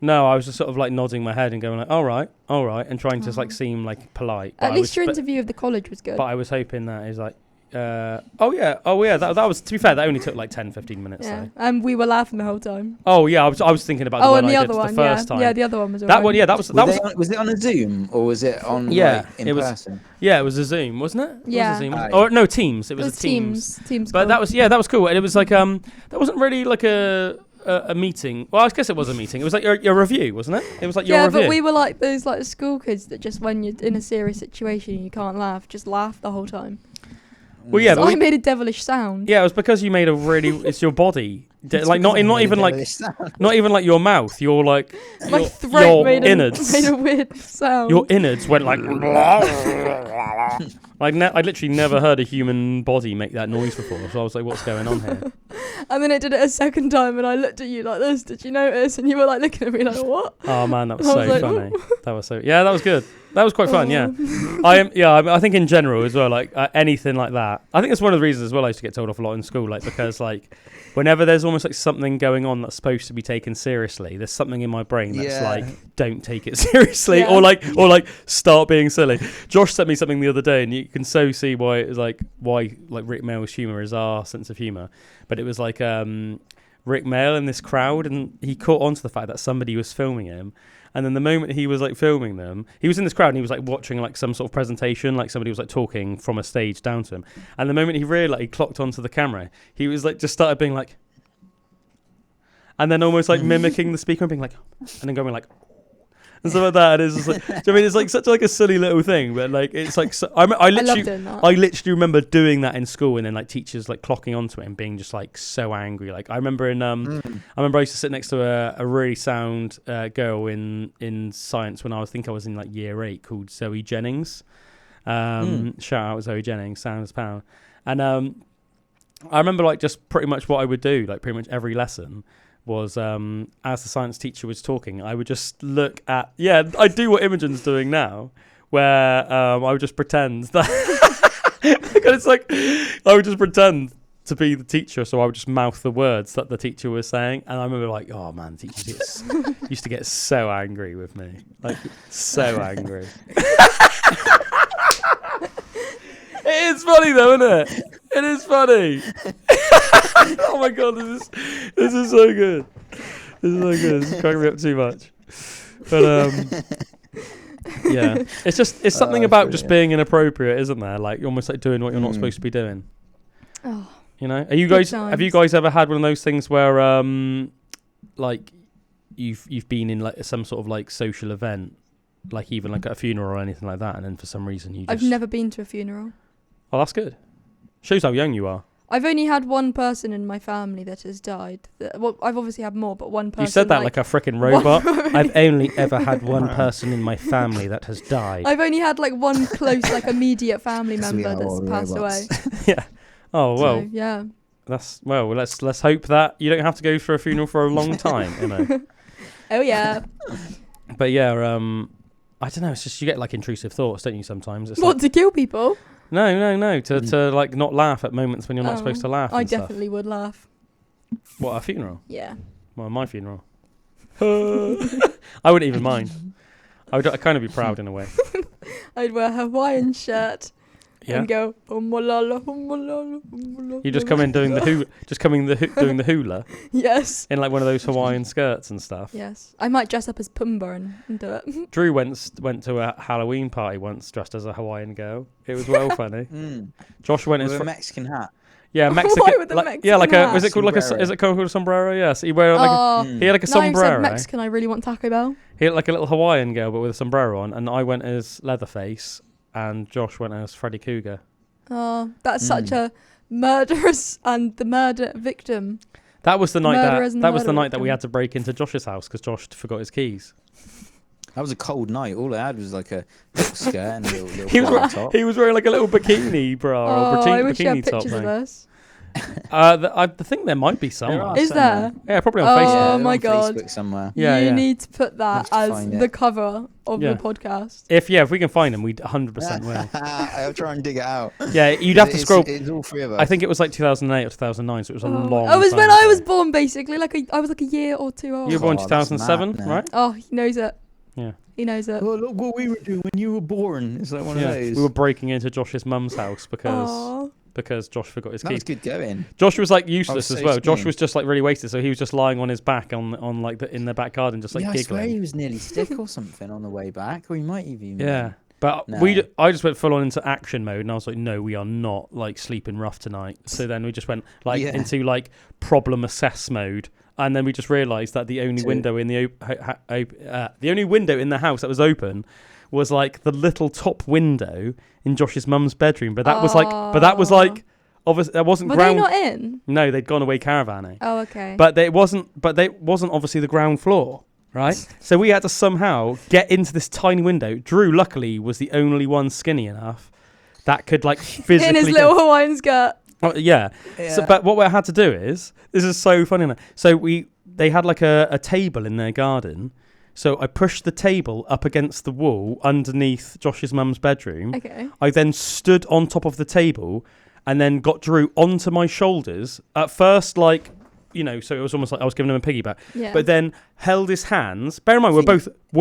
No, I was just sort of like nodding my head and going like, all right, and trying to like seem like polite. At least your interview of the college was good. But I was hoping that is like, oh yeah, that was, to be fair, that only took like 10-15 minutes. Yeah, so. and we were laughing the whole time. Oh yeah, I was thinking about the one I did the first time. Yeah, the other one was that one. Yeah, that was. Was it on a Zoom or was it on like, in person? Yeah, it was a Zoom, wasn't it? Yeah. It was a Zoom. Or no, Teams. It was a Teams. But cool. that was that was cool. And it was like that wasn't really like a a meeting. Well, I guess it was a meeting. It was like your review, wasn't it? It was like your yeah, review. but we were like those like school kids that just when you're in a serious situation and you can't laugh, just laugh the whole time. Well, yeah, So but I made a devilish sound. yeah, it was because you made a really. It's your body, like not even like your mouth. Your like My your, throat your made innards. a weird sound. Your innards went like. I'd literally never heard a human body make that noise before, so I was like, "What's going on here?" And then it did it a second time, and I looked at you like this. Did you notice? And you were like looking at me like, "What?" Oh man, that was I so was like, funny. That was so. Yeah, that was good. That was quite fun. Yeah, I think in general as well, like anything like that. I think it's one of the reasons as well I used to get told off a lot in school, like because like whenever there's almost like something going on that's supposed to be taken seriously, there's something in my brain that's like, don't take it seriously, or like start being silly. Josh sent me something the other day, and you can so see why Rick Mail's humour is our sense of humour. But it was like Rick Mail in this crowd, and he caught on to the fact that somebody was filming him. And then the moment he was like filming them, he was in this crowd and he was like watching like some sort of presentation, like somebody was like talking from a stage down to him. And the moment he realised, he clocked onto the camera, he was like just started being like, and then almost like mimicking the speaker and being like, and then going like, and stuff like that. And it's just like, do you know what I mean, it's like such like a silly little thing, but like it's like so, I literally remember doing that in school, and then like teachers like clocking onto it and being just like so angry. Like I remember I used to sit next to a really sound girl in science when I was in like year 8, called Zoe Jennings. Shout out Zoe Jennings, sound is power. And I remember like just pretty much what I would do, like pretty much every lesson was as the science teacher was talking, I would just look at I do what Imogen's doing now, where I would just pretend that it's like I would just pretend to be the teacher, so I would just mouth the words that the teacher was saying, and I remember like, oh man, teachers used to get so angry with me, like so angry. It is funny though, isn't it? It is funny. Oh my god, this is so good. This is so good. This is cracking me up too much. But yeah, it's something about just being inappropriate, isn't there? Like you're almost like doing what you're not supposed to be doing. Oh, you know, have you guys ever had one of those things where like you've been in like some sort of like social event, like even like at a funeral or anything like that, and then for some reason I've never been to a funeral. Oh, that's good. Shows how young you are. I've only had one person in my family that has died. Well, I've obviously had more, but one person. You said that like a freaking robot. I've only ever had one person in my family that has died. I've only had like one close, like immediate family member that's passed away. Yeah. Oh well. So, yeah. Let's hope that you don't have to go for a funeral for a long time. You know. Oh yeah. But yeah, I don't know. It's just you get like intrusive thoughts, don't you? Sometimes. It's to kill people? No. To like not laugh at moments when you're not supposed to laugh. I definitely would laugh. What, a funeral? Yeah. Well, my funeral. I wouldn't even mind. I'd kind of be proud in a way. I'd wear a Hawaiian shirt and go hummalala. You just come in doing doing the hula. Yes. In like one of those Hawaiian skirts and stuff. Yes. I might dress up as Pumbaa and do it. Drew went to a Halloween party once dressed as a Hawaiian girl. It was well funny. Josh went with a Mexican hat. Yeah, Mexican. Why with a Mexican hat? Is it called is it called a sombrero? Yes. He wear he had like a sombrero. Said Mexican. I really want Taco Bell. He had like a little Hawaiian girl, but with a sombrero on, and I went as Leatherface, and Josh went as Freddy Cougar. Oh, that's such a murderous and the murder victim. That was the night that we had to break into Josh's house because Josh forgot his keys. That was a cold night. All I had was like a little skirt and a little top. He was wearing like a little bikini bra or I wish you had bikini top pictures of us. I think there might be some. Is there? Yeah, probably on Facebook. Oh my god! Facebook somewhere. Yeah, you need to put that as the cover of the podcast. If we can find them, we 100% will. I'll try and dig it out. Yeah, you'd have to scroll. It's all three of us. I think it was like 2008 or 2009, so it was a long. It was time when ago. I was born, basically. I was like a year or two old. You were born 2007, right? Oh, he knows it. Yeah. He knows it. Well, look what we were doing when you were born. It's like one of those. We were breaking into Josh's mum's house because Josh forgot his keys. That was good going. Josh was like useless as well. Small. Josh was just like really wasted, so he was just lying on his back on like in the back garden, just like giggling. I swear he was nearly sick or something on the way back, or he might even. Yeah, but I just went full on into action mode, and I was like, no, we are not like sleeping rough tonight. So then we just went into like problem assess mode, And then we just realised that the only window in the only window in the house that was open was like the little top window in Josh's mum's bedroom. But that was like obviously that wasn't Were ground. they not in? No, they'd gone away caravanning. Oh, okay. But it wasn't obviously the ground floor, right? So we had to somehow get into this tiny window. Drew, luckily, was the only one skinny enough that could like physically in his little Hawaiian skirt. Oh, yeah. So, but what we had to do is, this is so funny. So they had like a table in their garden. So I pushed the table up against the wall underneath Josh's mum's bedroom. Okay. I then stood on top of the table and then got Drew onto my shoulders. At first, like, you know, so it was almost like I was giving him a piggyback. Yeah. But then held his hands. Bear in mind, we're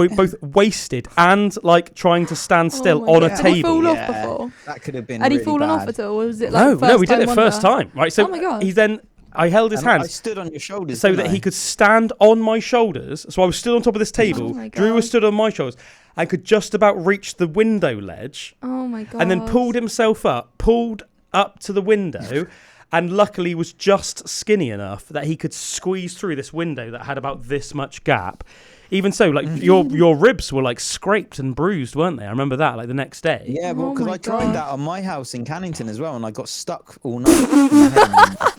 both wasted and like trying to stand still on a Did table. he fall off before? That could have been. Had he really fallen bad. off at all? Or was it like No, we did it first time. Right. So oh my God. I held his And I hands stood on your shoulders so didn't that I? he could stand on my shoulders. So I was stood on top of this table. Oh my Drew was God. stood on my shoulders. I could just about reach the window ledge, Oh my God. and then pulled up to the window, and luckily was just skinny enough that he could squeeze through this window that had about this much gap. Even so, like your ribs were like scraped and bruised, weren't they? I remember that, like the next day. Yeah, well, Oh because my I tried God. that on my house in Cannington as well, and I got stuck all night.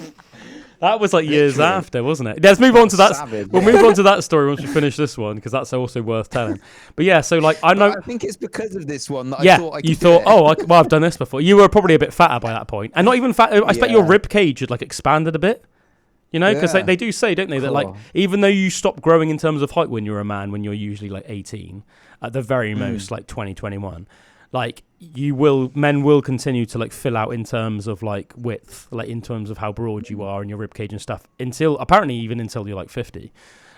That was like years Literally. after, wasn't it? Let's move on to that. Savage, We'll yeah. move on to that story once we finish this one, because that's also worth telling. But yeah, so like I know. I think it's because of this one that I Yeah, thought I could you do thought, it. oh, well, I've done this before. You were probably a bit fatter by that point, and not even fat. I expect your Yeah. rib cage had like expanded a bit, you know, because Yeah. they do say, don't they, that like Cool. even though you stop growing in terms of height when you're a man, when you're usually like 18, at the very most like 20, 21, like men will continue to like fill out in terms of like width, like in terms of how broad you are and your rib cage and stuff, until you're like 50.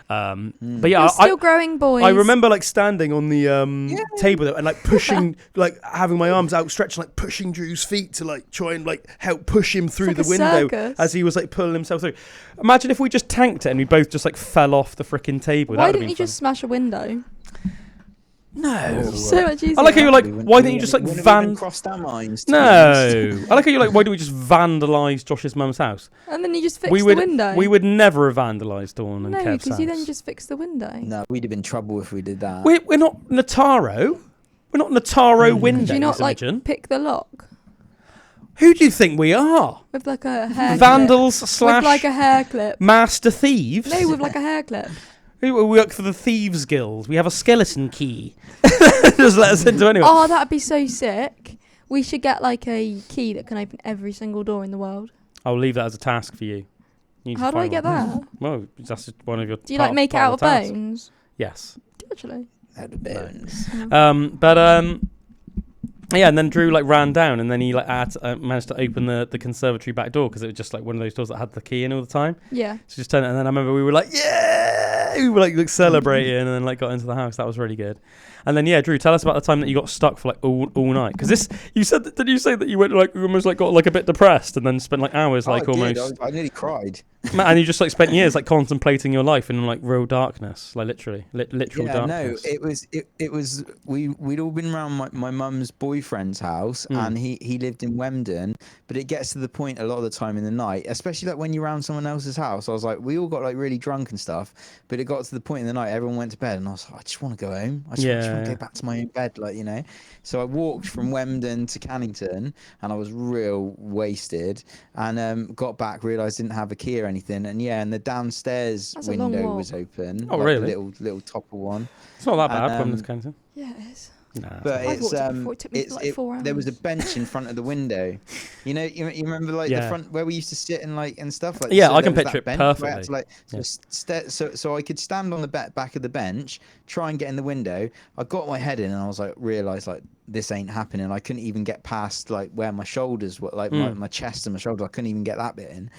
But yeah, You're still growing, boys. I remember like standing on the table there and like pushing, like having my arms outstretched, like pushing Drew's feet to like try and like help push him through like the a window circus. as he was like pulling himself through. Imagine if we just tanked it and we both just like fell off the freaking table. Why That didn't you just smash a window? No. So much easier. I like how you're like, We wouldn't- why we didn't you just like wouldn't have even van? crossed our minds, to be honest. No. I like how you're like, why don't we just vandalise Josh's mum's house? And then you just fix we the would, window. we would never have vandalised Dawn and No, Kev's because you then house. just fix the window. No, we'd have been in trouble if we did that. We're not Nataro. We're not Nataro windows, Could you not like Imogen. pick the lock Who do you think we are? with like a hair Vandals clip? slash With like a hair clip. master thieves? No, with like a hair clip. We work for the Thieves Guild. We have a skeleton key. Just let us into anyone. Oh, that'd be so sick. We should get like a key that can open every single door in the world. I'll leave that as a task for you. You need to How do I find get one. that? Well, that's just one of your. Do you like make it out of tasks. bones? Yes. Actually. Out of bones. Yeah, and then Drew like ran down, and then he like managed to open the conservatory back door because it was just like one of those doors that had the key in all the time. Yeah. So just turned it, and then I remember we were like, yeah, we were like celebrating, and then like got into the house. That was really good. And then yeah, Drew, tell us about the time that you got stuck for like all night, because this you said did you say that you went like you almost like got like a bit depressed and then spent like hours like I did. almost I nearly cried. and you just like spent years like contemplating your life in like real darkness, like literal Yeah, no, darkness. it was we'd all been around my mum's boyfriend's house, and he lived in Wemden, but it gets to the point a lot of the time in the night, especially like when you're around someone else's house. I was like, we all got like really drunk and stuff, but it got to the point in the night everyone went to bed, and I was like, I just want to go home. I just want to go back to my own bed, like, you know. So I walked from Wemden to Cannington, and I was real wasted, and got back, realised I didn't have a key or anything, and yeah, and the downstairs That's a long window walk. was open. Oh, like really? The little topper one. It's not that bad. And, Women's Kensington. Yeah, it is. Nah, But I've it's walked it before. It took me it's like 4 hours. there was a bench in front of the window. You know, you remember like Yeah. the front where we used to sit and like and stuff like. Yeah, I there can was picture that it bench where I had to, perfectly. like, so I could stand on the back of the bench, try and get in the window. I got my head in and I was like, realised like this ain't happening. I couldn't even get past like where my shoulders were, like my chest and my shoulders. I couldn't even get that bit in.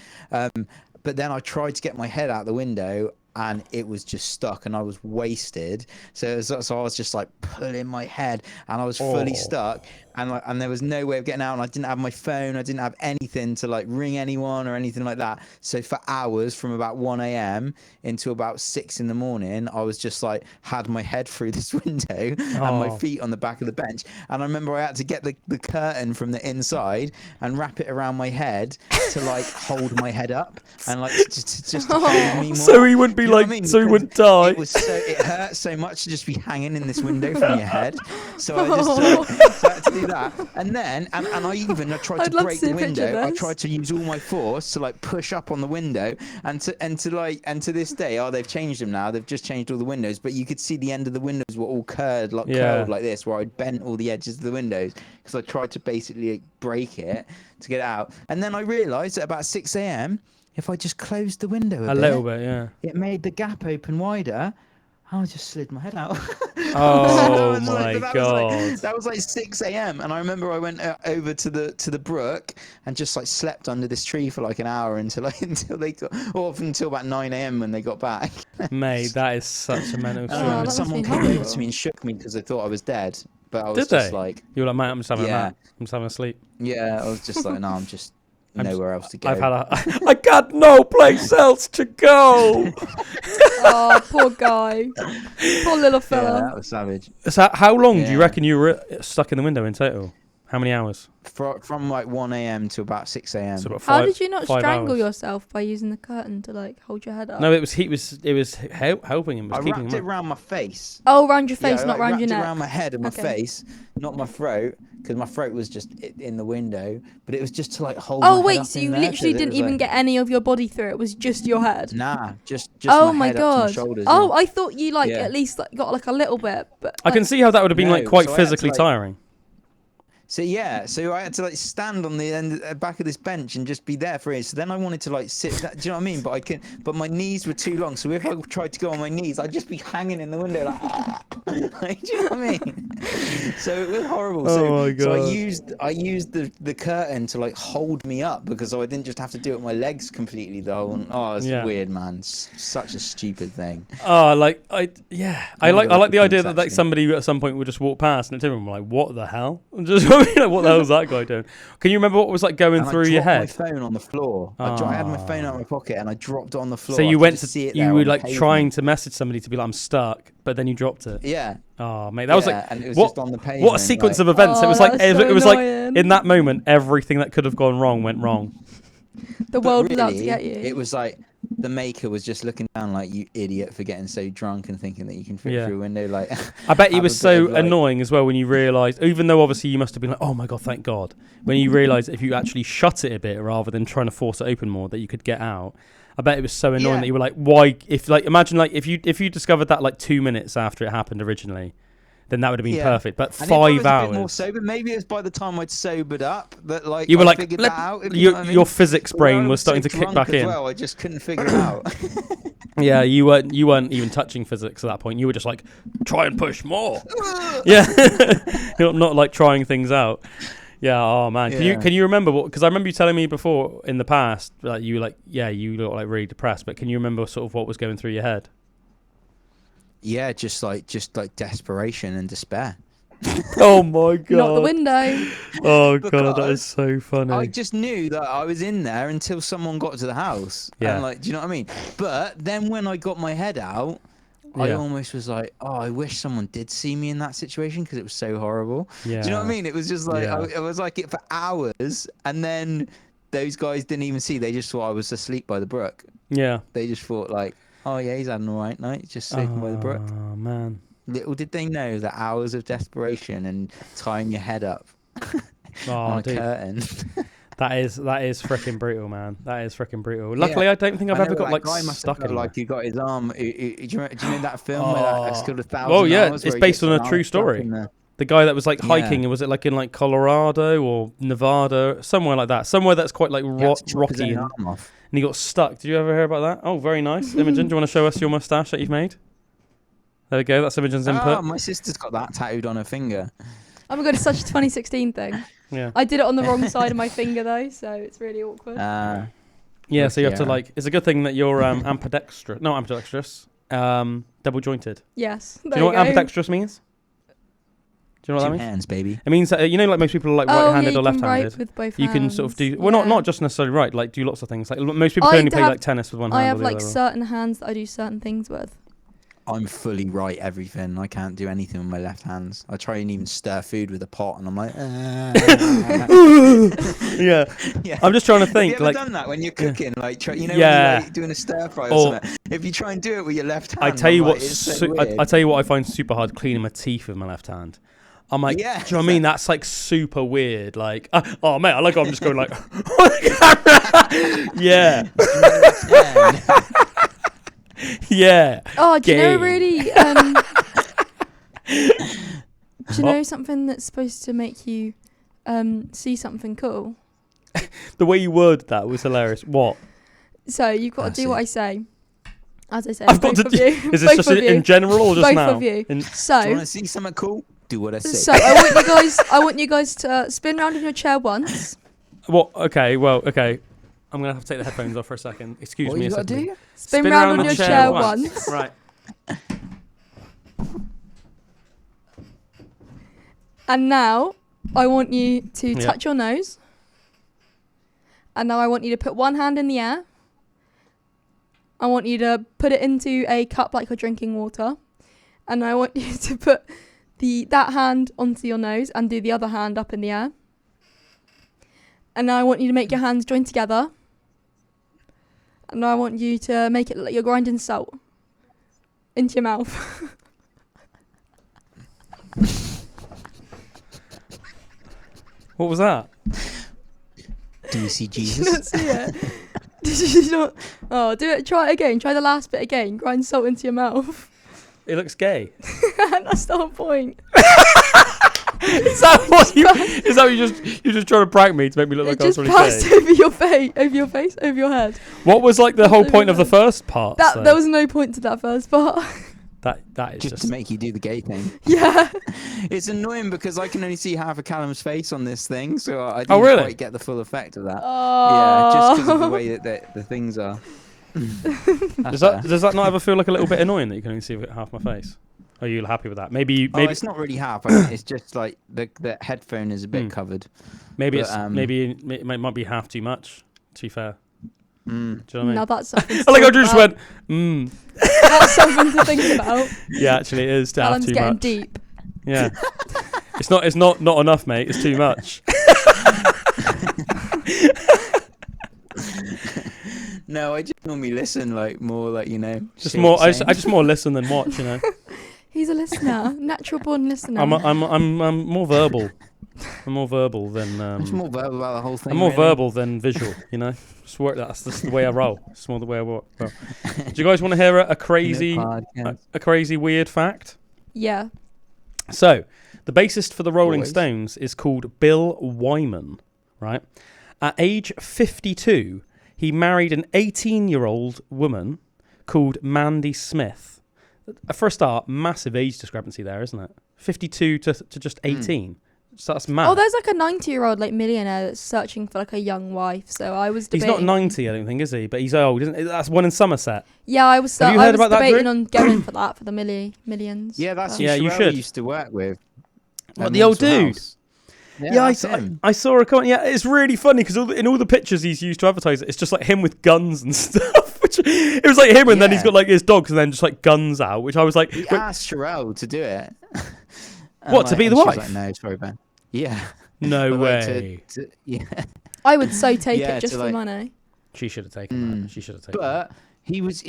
But then I tried to get my head out the window, and it was just stuck, and I was wasted. So I was just like pulling my head, and I was fully stuck. and there was no way of getting out, and I didn't have my phone, I didn't have anything to like ring anyone or anything like that. So for hours, from about 1 a.m. into about 6 in the morning, I was just like had my head through this window and my feet on the back of the bench. And I remember I had to get the curtain from the inside and wrap it around my head to like hold my head up and like just to hold me more. So he wouldn't be like, so he wouldn't die. It hurt so much to just be hanging in this window from your head. So I just so I had to do that, and then I tried to break the window. I tried to use all my force to like push up on the window, and to this day, they've changed them now. They've just changed all the windows, but you could see the end of the windows were all curled like this, where I'd bent all the edges of the windows because I tried to basically break it to get out. And then I realised at about 6 a.m. if I just closed the window a little bit, it made the gap open wider. I just slid my head out. Oh my god! That was like 6 a.m. and I remember I went over to the brook and just like slept under this tree for like an hour until about 9 a.m. when they got back. Mate, that is such a mental story. Someone came over to me and shook me because they thought I was dead, but I was just like, you were like, mate, I'm just having a nap. I'm just having a sleep. Yeah, I was just like, no, I'm just nowhere else to go. I got no place else to go. Oh, poor guy. Poor little fella. Yeah, that was savage. So how long do you reckon you were stuck in the window in total? How many hours? From like 1 a.m. to about 6 a.m. So about How did you not strangle hours. yourself by using the curtain to like hold your head up? No, it was helping him. I wrapped it around my face. Oh, around your face, not around your neck. Around my head and my face, not my throat, because my throat was just in the window. But it was just to like hold. Oh my wait, head up so in you there, literally so didn't even get any of your body through? It was just your head. Nah, just oh my head god. Up to my shoulders. Oh, I thought you like at least like, got like a little bit. But I can see how that would have been like quite physically tiring. So I had to like stand on the back of this bench and just be there for it. So then I wanted to like sit. Do you know what I mean? But my knees were too long. So if I tried to go on my knees, I'd just be hanging in the window like, do you know what I mean? So it was horrible. Oh my god. So I used the curtain to like hold me up because I didn't just have to do it with my legs completely though. It's weird, man. Such a stupid thing. Oh, I like the idea that like somebody at some point would just walk past and everyone were like, what the hell? Just what the hell was that guy doing? Can you remember what was like going through your head? I dropped my phone on the floor. I had my phone out of my pocket and I dropped it on the floor. So you went to you were like trying to message somebody to be like, I'm stuck, but then you dropped it. Yeah. Oh mate, that was like and it was just on the pavement. What a sequence of events! It was like it was like in that moment, everything that could have gone wrong went wrong. The world was out to get you. It was like the maker was just looking down like, you idiot for getting so drunk and thinking that you can fit through a window. Like, I bet he was so annoying as well when you realised, even though obviously you must have been like, oh my god, thank God, when you realised if you actually shut it a bit rather than trying to force it open more, that you could get out. I bet it was so annoying that you were like, why? If like imagine like if you discovered that like 2 minutes after it happened originally, then that would have been perfect. But and 5 hours. More sober. Maybe it's by the time I'd sobered up that like you were like, figured that out. Your physics brain was starting to kick back in. Well, I just couldn't figure it out. Yeah, you weren't even touching physics at that point. You were just like, try and push more. Yeah, you're not like trying things out. Yeah. Oh man, can you remember what? Because I remember you telling me before in the past that you look like really depressed. But can you remember sort of what was going through your head? Yeah, just like desperation and despair. Oh my god! Not the window. Oh god, that is so funny. I just knew that I was in there until someone got to the house. Yeah. And like, do you know what I mean? But then when I got my head out, I almost was like, oh, I wish someone did see me in that situation because it was so horrible. Yeah. Do you know what I mean? It was just like I was like it for hours, and then those guys didn't even see. They just thought I was asleep by the brook. Yeah. They just thought like, oh yeah, he's had an alright night, he's just sleeping by the brook. Oh man. Little did they know that hours of desperation and tying your head up on a curtain. That is freaking brutal, man. That is freaking brutal. Luckily, I don't think I've ever got like stuck in. Like you got his arm. Do you know that film where that's called 1,000 Oh yeah, hours, it's based on a true story. The guy that was like hiking, and was it like in like Colorado or Nevada, somewhere like that, somewhere that's quite like rocky, and he got stuck. Did you ever hear about that? Oh, very nice. Imogen, do you want to show us your mustache that you've made? There we go. That's Imogen's input. Oh, my sister's got that tattooed on her finger. Oh my god, it's such a 2016 thing. Yeah. I did it on the wrong side of my finger though, so it's really awkward. Yeah, so you have to like. It's a good thing that you're ambidextrous. No, ambidextrous. Double jointed. Yes. Do you know what ambidextrous means? Do you know what Two that means? hands, baby. It means that, like most people are like Oh, right-handed yeah, or you can left-handed. write with both You can sort of do not just necessarily right, like do lots of things. Like most people can only play like tennis with one hand. I have or the like other. certain hands that I do certain things with. I'm fully right everything. I can't do anything with my left hands. I try and even stir food with a pot, and I'm like, yeah. I'm just trying to think. Have you ever like, done that when you're cooking? Like, when you're like doing a stir fry or something. If you try and do it with your left hand, I tell you what, I I tell you what, I find super hard cleaning my teeth with my left hand. I'm like, do you know what I mean? That's like super weird. Like, oh mate, I like. I'm just going like, yeah. Yeah. Oh, do you know really? Do you know something that's supposed to make you see something cool? The way you worded that was hilarious. What? So you've got to do what I say. As I say, I've got to do. Is this just in general or just both now? Both of you. Do you So. want to see something cool? Do what I say. So I want you guys to spin around in your chair once. What? Okay. Well. Okay. I'm gonna have to take the headphones off for a second. Excuse me. What you got to do? Spin round on your chair once. Right. And now I want you to touch your nose. And now I want you to put one hand in the air. I want you to put it into a cup like you're drinking water. And I want you to put that hand onto your nose and do the other hand up in the air. And now I want you to make your hands join together. And now I want you to make it like you're grinding salt into your mouth. What was that? Do you see Did you Jesus? not see it? Did you not? Oh, do it. Try it again. Try the last bit again. Grind salt into your mouth. It looks gay. That's the whole point. Is that what you're just trying to prank me to make me look like I was really gay? It just passed over your face, over your head. What was like the whole point of the first part? There was no point to that first part. That is just to make you do the gay thing. Yeah. It's annoying because I can only see half of Calum's face on this thing, so I didn't quite get the full effect of that. Oh. Yeah, just because of the way that the things are. Does that not ever feel like a little bit annoying that you can only see half my face? Are you happy with that? Maybe it's not really half. It's just like the headphone is a bit covered. Maybe it might be half too much. To be fair. Do you know what I mean? Now that's something. I like how Drew just went. That's something to think about. Yeah, actually, it is to have too getting much. Deep. Yeah. It's not enough, mate. It's too much. No, I just normally listen like more like just more. I just more listen than watch. He's a listener, natural born listener. I'm more verbal. I'm more verbal than. I'm just more verbal about the whole thing. I'm more verbal than visual. Just work. That's the way I roll. It's more the way I work. Do you guys want to hear a crazy weird fact? Yeah. So, the bassist for the Rolling Stones is called Bill Wyman. Right. At age 52. He married an 18-year-old woman called Mandy Smith. For a start, massive age discrepancy there, isn't it? 52 to just 18. So that's mad. Oh, there's like a 90-year-old like millionaire that's searching for like a young wife. So I was debating. He's not 90, I don't think, is he? But he's old, isn't he? That's one in Somerset. Yeah, I was. Have you heard about that, debating Drew? on going for that for the millions. Yeah, that's you Sherelle should. used to work with. What, the old dude? House. Yeah, I saw a comment. Yeah, it's really funny because in all the pictures he's used to advertise it, it's just like him with guns and stuff. It was like him, and then he's got like his dogs, and then just like guns out. Which I was like, he asked Sherelle to do it. What, to be the wife? Like, no, sorry, Ben. Yeah. No way. Yeah. I would so take it just for money. She should have taken that. She should have taken. But he was.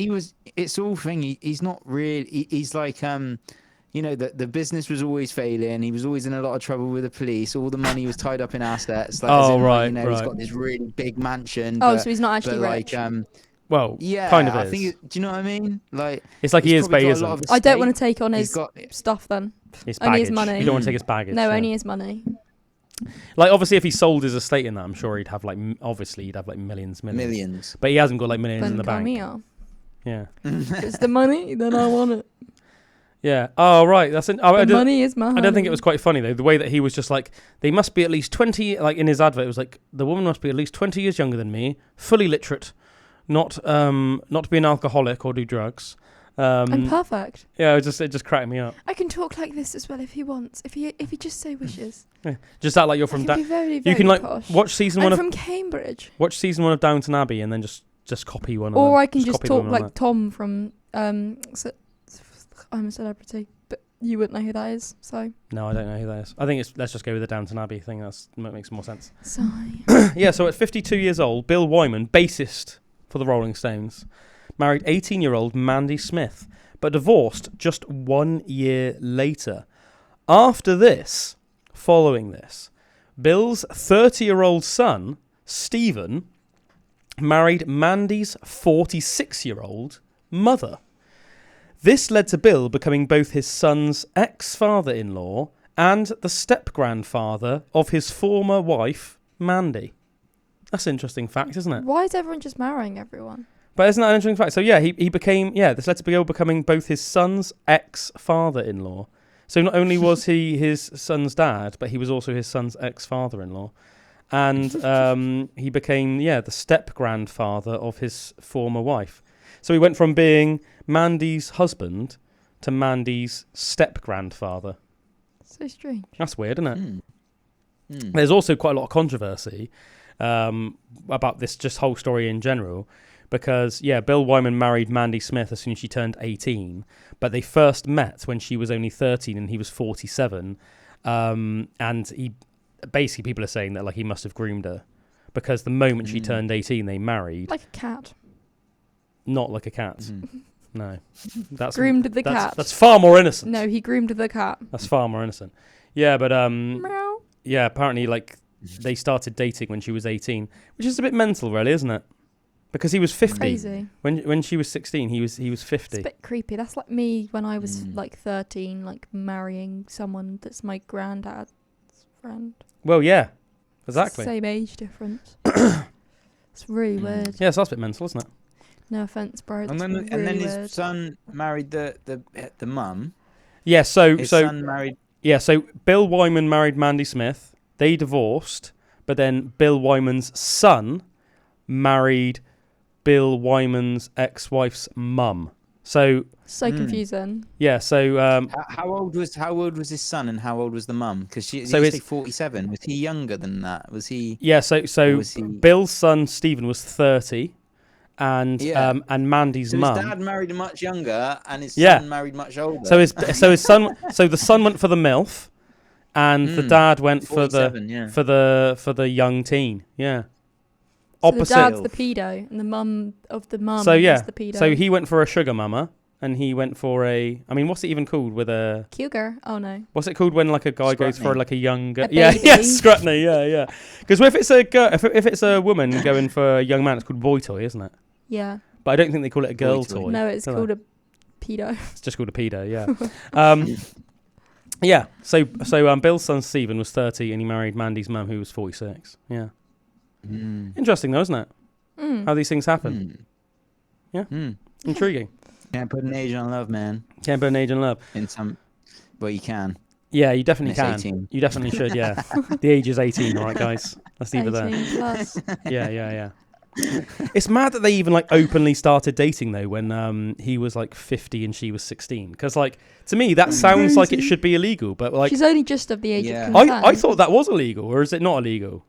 It's all thing. He's not really. He's like the business was always failing. He was always in a lot of trouble with the police. All the money was tied up in assets. Like, right. He's got this really big mansion. So he's not actually rich. Well, yeah, kind of I is. think. Do you know what I mean? Like, it's like he is, but he isn't. I don't want to take on his stuff then. His only baggage. his money. You don't want to take his baggage. No, only his money. Like, obviously, if he sold his estate in that, I'm sure he'd have like millions. But he hasn't got like millions in the bank. Yeah. If it's the money, then I want it. Yeah. Oh, right. Money is my honey. I don't think it was quite funny though. The way that he was just like, they must be at least 20. Like in his advert, it was like the woman must be at least 20 years younger than me, fully literate, not to be an alcoholic or do drugs, I'm perfect. Yeah, it just cracked me up. I can talk like this as well if he wants. If he just so wishes. Yeah. Just act like you're from. I can be very, very you can like posh. watch season I'm one from Cambridge. Watch season 1 of Downton Abbey and then just copy one. Or of them. I can just copy talk one like that. Tom from. I'm a celebrity, but you wouldn't know who that is. So. No, I don't know who that is. I think let's just go with the Downton Abbey thing. That makes more sense. Sorry. Yeah. So at 52 years old, Bill Wyman, bassist for the Rolling Stones, married 18-year-old Mandy Smith, but divorced just 1 year later. Following this, Bill's 30-year-old son, Stephen, married Mandy's 46-year-old mother. This led to Bill becoming both his son's ex-father-in-law and the step-grandfather of his former wife, Mandy. That's an interesting fact, isn't it? Why is everyone just marrying everyone? But isn't that an interesting fact? So yeah, he became, this led to Bill becoming both his son's ex-father-in-law. So not only was he his son's dad, but he was also his son's ex-father-in-law. And he became, the step-grandfather of his former wife. So he went from being Mandy's husband to Mandy's step-grandfather. So strange. That's weird, isn't it? There's also quite a lot of controversy about this just whole story in general. Because, Bill Wyman married Mandy Smith as soon as she turned 18. But they first met when she was only 13 and he was 47. And he basically, people are saying that like he must have groomed her. Because the moment she turned 18, they married. Like a cat. Not like a cat. No. That's groomed the cat. That's far more innocent. No, he groomed the cat. That's far more innocent. Yeah, but Meow. Yeah, apparently like they started dating when she was 18, which is a bit mental, really, isn't it? Because he was 50. Crazy. When she was 16, he was 50. It's a bit creepy. That's like me when I was like 13, like marrying someone that's my granddad's friend. Well, yeah, exactly. Same age difference. It's really weird. Yeah, so that's a bit mental, isn't it? No offense, bro. And then his son married the mum. Yeah, His son married. Yeah, so Bill Wyman married Mandy Smith. They divorced, but then Bill Wyman's son married Bill Wyman's ex-wife's mum. So confusing. Yeah, so how old was his son and how old was the mum? Because he's 47. Was he younger than that? Was he? Yeah, so Bill's son Stephen was 30, and Mandy's mum. His dad married much younger, and his son married much older. So his son, so the son went for the MILF, and the dad went for the young teen. Yeah. Opposite. So the dad's the pedo, and the mum of the mum is the pedo. So he went for a sugar mama, and he went for a. I mean, what's it even called with a? Cougar? Oh no. What's it called when like a guy goes for like a younger? Baby. Scrutiny. Yeah. Because if it's a girl, if it's a woman going for a young man, it's called boy toy, isn't it? Yeah. But I don't think they call it a girl toy. No, it's called a pedo. It's just called a pedo. Yeah. Yeah. So Bill's son Stephen was 30, and he married Mandy's mum, who was 46. Yeah. Interesting though, isn't it? How these things happen. Yeah. Intriguing. Can't put an age on love, man. Can't put an age on love. Well, you can. Yeah, you definitely can. 18. You definitely should, yeah. The age is 18, all right, guys. Let's leave it there. 18 plus. Yeah. It's mad that they even like openly started dating though when he was like 50 and she was 16. Because like to me that sounds like it should be illegal, but like she's only just of the age of consent. I thought that was illegal, or is it not illegal?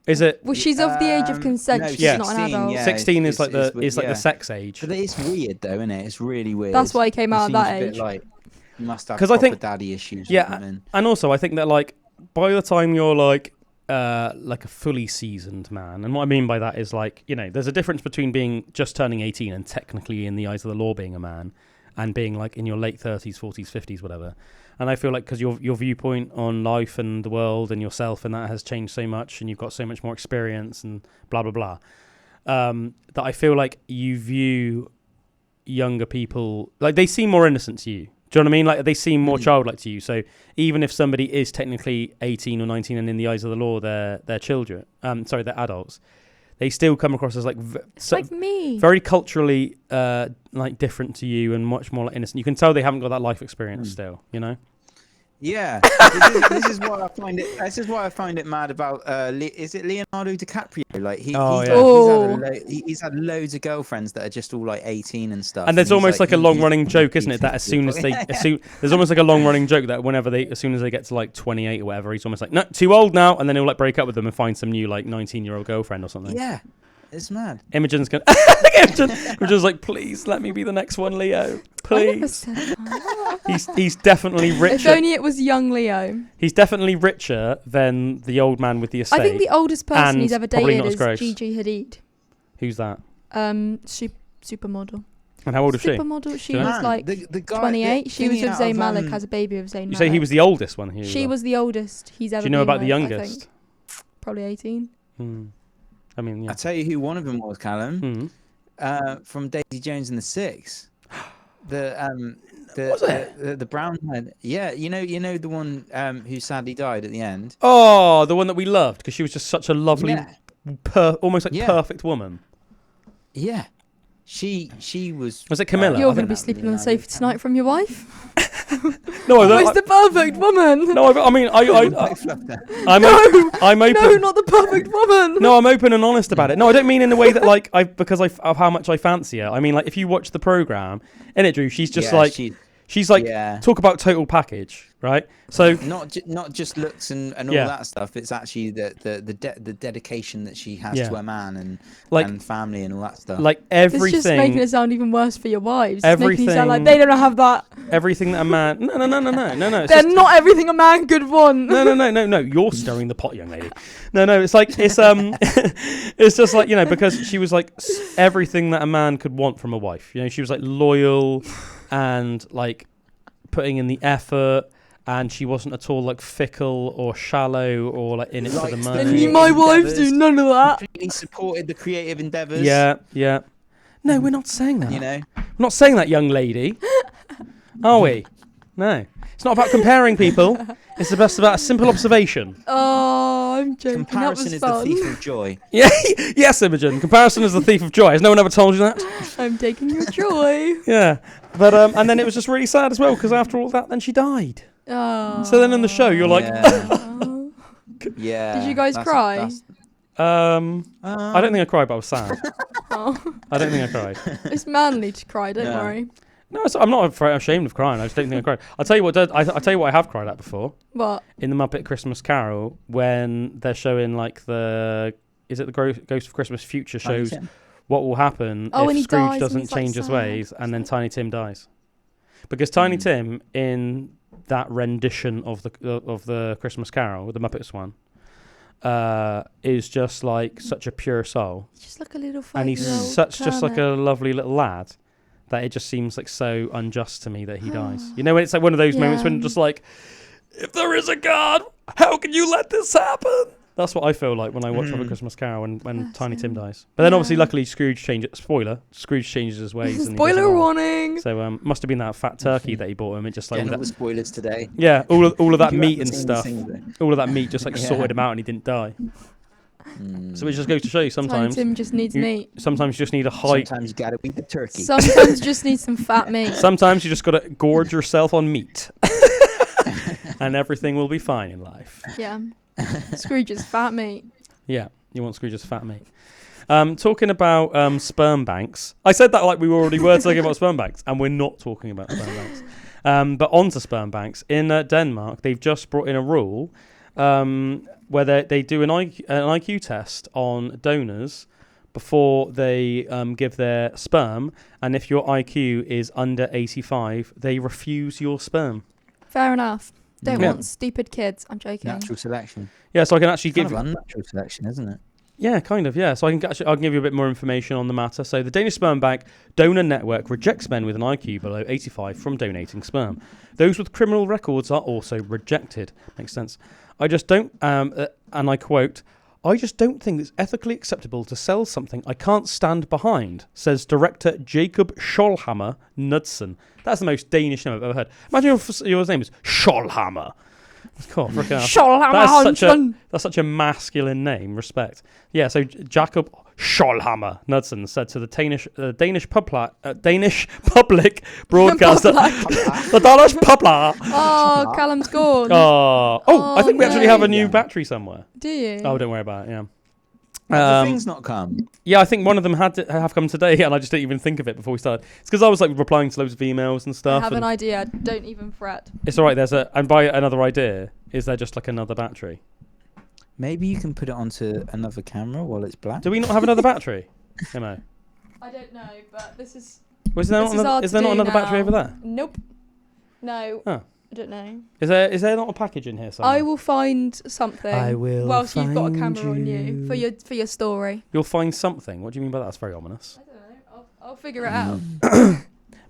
Is it? Well, she's of the age of consent. No, she's 16, not an adult. yeah. 16 is like the the sex age. But it's weird though, isn't it? It's really weird. That's why he came out at that Seems a age. bit like you must have 'Cause I think daddy issues. And also I think that like by the time you're like a fully seasoned man, and what I mean by that is like, you know, there's a difference between being just turning 18 and technically in the eyes of the law being a man, and being like in your late 30s, 40s, 50s, whatever. And I feel like because your viewpoint on life and the world and yourself and that has changed so much, and you've got so much more experience and blah blah blah, that I feel like you view younger people like they seem more innocent to you. Do you know what I mean? Like they seem more childlike to you. So even if somebody is technically 18 or 19 and in the eyes of the law they're children, they're adults, they still come across as like like me, very culturally like different to you and much more like innocent. You can tell they haven't got that life experience still, you know. Yeah, this is why I find it. This is why I find it mad about. Is it Leonardo DiCaprio? Like he's had loads of girlfriends that are just all like 18 and stuff. And there's almost like a long running joke, isn't it? That as soon as they, there's almost like a long running joke that whenever as soon as they get to like 28 or whatever, he's almost like, no, too old now, and then he'll like break up with them and find some new like 19-year-old girlfriend or something. Yeah. It's mad. Imogen's going. Imogen's like, please let me be the next one, Leo. Please. He's definitely richer. If only it was young Leo. He's definitely richer than the old man with the estate. I think the oldest person he's ever dated is gross. Gigi Hadid. Who's that? Supermodel. And how old is she? Supermodel. She was like the guy, 28. She was with Zayn Malik. Has a baby with Zayn Malik. You say he was the oldest one here? She was the oldest he's ever. Do you know been about the with, youngest? Probably 18. I mean, yeah. I'll tell you who one of them was, Calum. From Daisy Jones and the Six. The brown head. Yeah, you know the one who sadly died at the end. Oh, the one that we loved because she was just such a lovely, almost like perfect woman. Yeah. She was. Was it Camilla? You're going to be sleeping on the sofa tonight from your wife? No, who's the perfect woman? No, I mean, I'm open. No, not the perfect woman. No, I'm open and honest about it. No, I don't mean in the way that like because of how much I fancy her. I mean, like if you watch the program, in it, Drew, she's just she's like talk about total package, right? So not just looks and all that stuff. It's actually the dedication that she has to her man and family and all that stuff. Like everything. It's just making it sound even worse for your wives. It's making it sound like they don't have that. Everything that a man. No. They're not everything a man could want. No. You're stirring the pot, young lady. No. It's like it's it's just like because she was like everything that a man could want from a wife. She was like loyal and like putting in the effort. And she wasn't at all like fickle or shallow or like in it for the money. And my wives do none of that. Completely supported the creative endeavours. Yeah. No, we're not saying that. We're not saying that, young lady. Are we? No. It's not about comparing people. It's just about a simple observation. Oh, I'm joking. Comparison is the thief of joy. Yeah. Yes, Imogen. Comparison is the thief of joy. Has no one ever told you that? I'm taking your joy. Yeah. But and then it was just really sad as well because after all that, then she died. Oh. So then in the show, you're like, yeah. Did you guys cry? I don't think I cried, but I was sad. Oh. I don't think I cried. It's manly to cry. Don't worry. No, I'm not ashamed of crying. I just don't think I cried. I'll tell you what. I'll tell you what I have cried at before. What? In the Muppet Christmas Carol, when they're showing like the Ghost of Christmas Future shows what will happen if Scrooge doesn't change his ways, and then Tiny Tim dies, because Tiny Tim in that rendition of the Christmas Carol, the Muppets one, is just like such a pure soul. Just like a little 5-year-old and he's just like a lovely little lad that it just seems like so unjust to me that he dies. When it's like one of those moments when just like, if there is a God, how can you let this happen? That's what I feel like when I watch Muppet Christmas Carol when Tiny Tim dies. But then obviously, luckily, Scrooge changes his ways. Spoiler warning. So must have been that fat turkey that he bought him. It just like all the spoilers today. Yeah, all of that meat and stuff. All of that meat just like sorted him out and he didn't die. So it just goes to show you sometimes Tiny Tim just needs meat. Sometimes you just need a high. Sometimes you gotta eat the turkey. Sometimes you just need some fat meat. Sometimes you just gotta gorge yourself on meat, and everything will be fine in life. Yeah. Scrooge's fat meat. Yeah, you want Scrooge's fat meat. Talking about sperm banks. I said that like we already were talking about sperm banks, and we're not talking about sperm banks. But onto sperm banks. In Denmark, they've just brought in a rule where they do an IQ test on donors before they give their sperm, and if your IQ is under 85, they refuse your sperm. Fair enough. Don't want stupid kids. I'm joking. Natural selection. Yeah, so I can actually give you unnatural selection, isn't it? Yeah, kind of. Yeah, so I can give you a bit more information on the matter. So the Danish Sperm Bank Donor Network rejects men with an IQ below 85 from donating sperm. Those with criminal records are also rejected. Makes sense. I just don't, and I quote, "I just don't think it's ethically acceptable to sell something I can't stand behind," says director Jacob Scholhammer Knudsen. That's the most Danish name I've ever heard. Imagine your name is Scholhammer. Cool, freaking Scholhammer that's such a masculine name. Respect. Yeah. So Jacob Scholhammer Knudsen said to the Danish public broadcaster, the Danish public. Oh, Calum's gone. I think we actually have a new battery somewhere. Do you? Oh, don't worry about it. Yeah. The thing's not come. Yeah, I think one of them had to have come today, and I just didn't even think of it before we started. It's because I was like replying to loads of emails and stuff. I have an idea. Don't even fret. It's all right. And by another idea, is there just like another battery? Maybe you can put it onto another camera while it's black. Do we not have another battery? Emma? I don't know, but this is. Is there not another battery over there? Nope. No. Oh. I don't know. Is there not a package in here somewhere? I will find something. I will. Whilst you've got a camera on you for your story. You'll find something. What do you mean by that? That's very ominous. I don't know. I'll figure it out.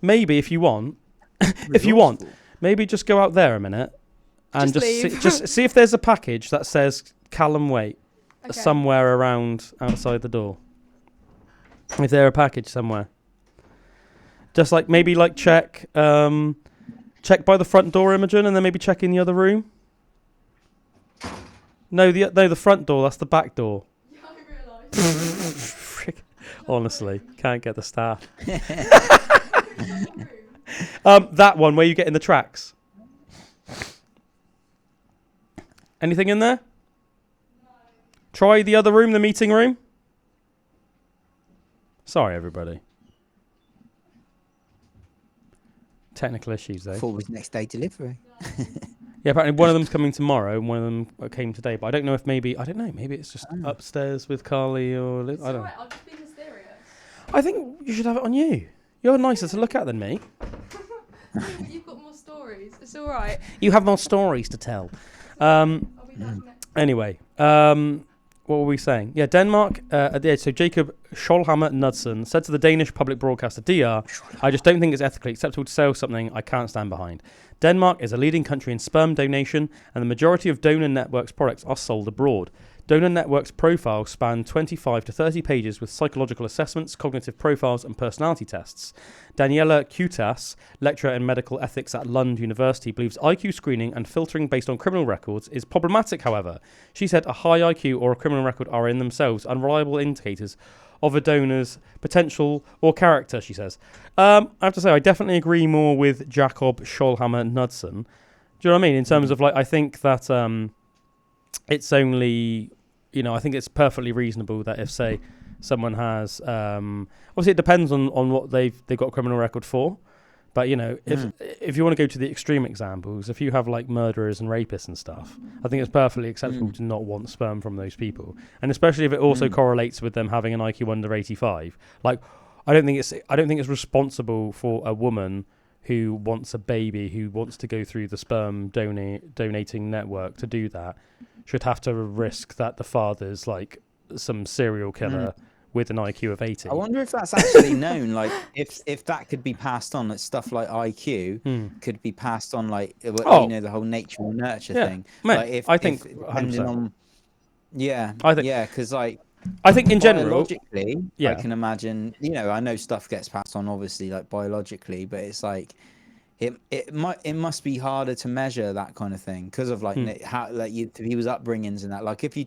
Maybe if you want, maybe just go out there a minute and just see if there's a package that says Calum Waite somewhere around outside the door. If there's a package somewhere, just like maybe like check by the front door, Imogen, and then maybe check in the other room. No, the front door. That's the back door. Yeah, I realised. Honestly, can't get the staff. That one where you get in the tracks. Anything in there? No. Try the other room, the meeting room. Sorry, everybody. Technical issues, though. Thought it was next day delivery. Yeah, apparently one of them's coming tomorrow and one of them came today. But I don't know if maybe it's just upstairs with Carly or Liz. I don't know. I'll just be mysterious. I think you should have it on you. You're nicer to look at than me. You've got more stories. It's all right. You have more stories to tell. I'll be back next. Anyway, what were we saying? Yeah, Denmark. So Jacob Scholhammer Knudsen said to the Danish public broadcaster DR, "I just don't think it's ethically acceptable to sell something I can't stand behind. Denmark is a leading country in sperm donation, and the majority of Donor Network's products are sold abroad. Donor Network's profiles span 25 to 30 pages with psychological assessments, cognitive profiles, and personality tests. Daniela Kutas, lecturer in medical ethics at Lund University, believes IQ screening and filtering based on criminal records is problematic, however. She said a high IQ or a criminal record are in themselves unreliable indicators of a donor's potential or character, she says. I have to say, I definitely agree more with Jacob Scholhammer Knudsen. Do you know what I mean? In terms of, like, I think that it's only... I think it's perfectly reasonable that if, say, someone has... obviously, it depends on what they've got a criminal record for. But, if you want to go to the extreme examples, if you have, like, murderers and rapists and stuff, I think it's perfectly acceptable to not want sperm from those people. And especially if it also correlates with them having an IQ under 85. Like, I don't think it's responsible for a woman who wants a baby, who wants to go through the sperm donating network to do that, should have to risk that the father's like some serial killer with an IQ of 80. I wonder if that's actually known, like if that could be passed on, like stuff like IQ could be passed on, like the whole nature and nurture thing. Mate, like I think depending on, because like I think in general, biologically, I can imagine. I know stuff gets passed on, obviously, like biologically, but it's like it must be harder to measure that kind of thing because of like how like people's upbringings and that. Like if you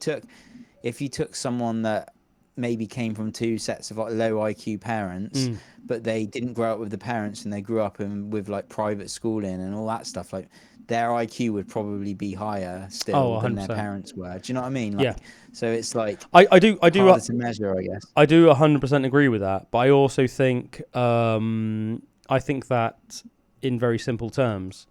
took someone that maybe came from two sets of like low IQ parents, but they didn't grow up with the parents and they grew up with like private schooling and all that stuff, like their IQ would probably be higher still than their parents were. Do you know what I mean? Like, so it's like I do harder to measure, I guess. I do 100% agree with that, but I also think I think that in very simple terms,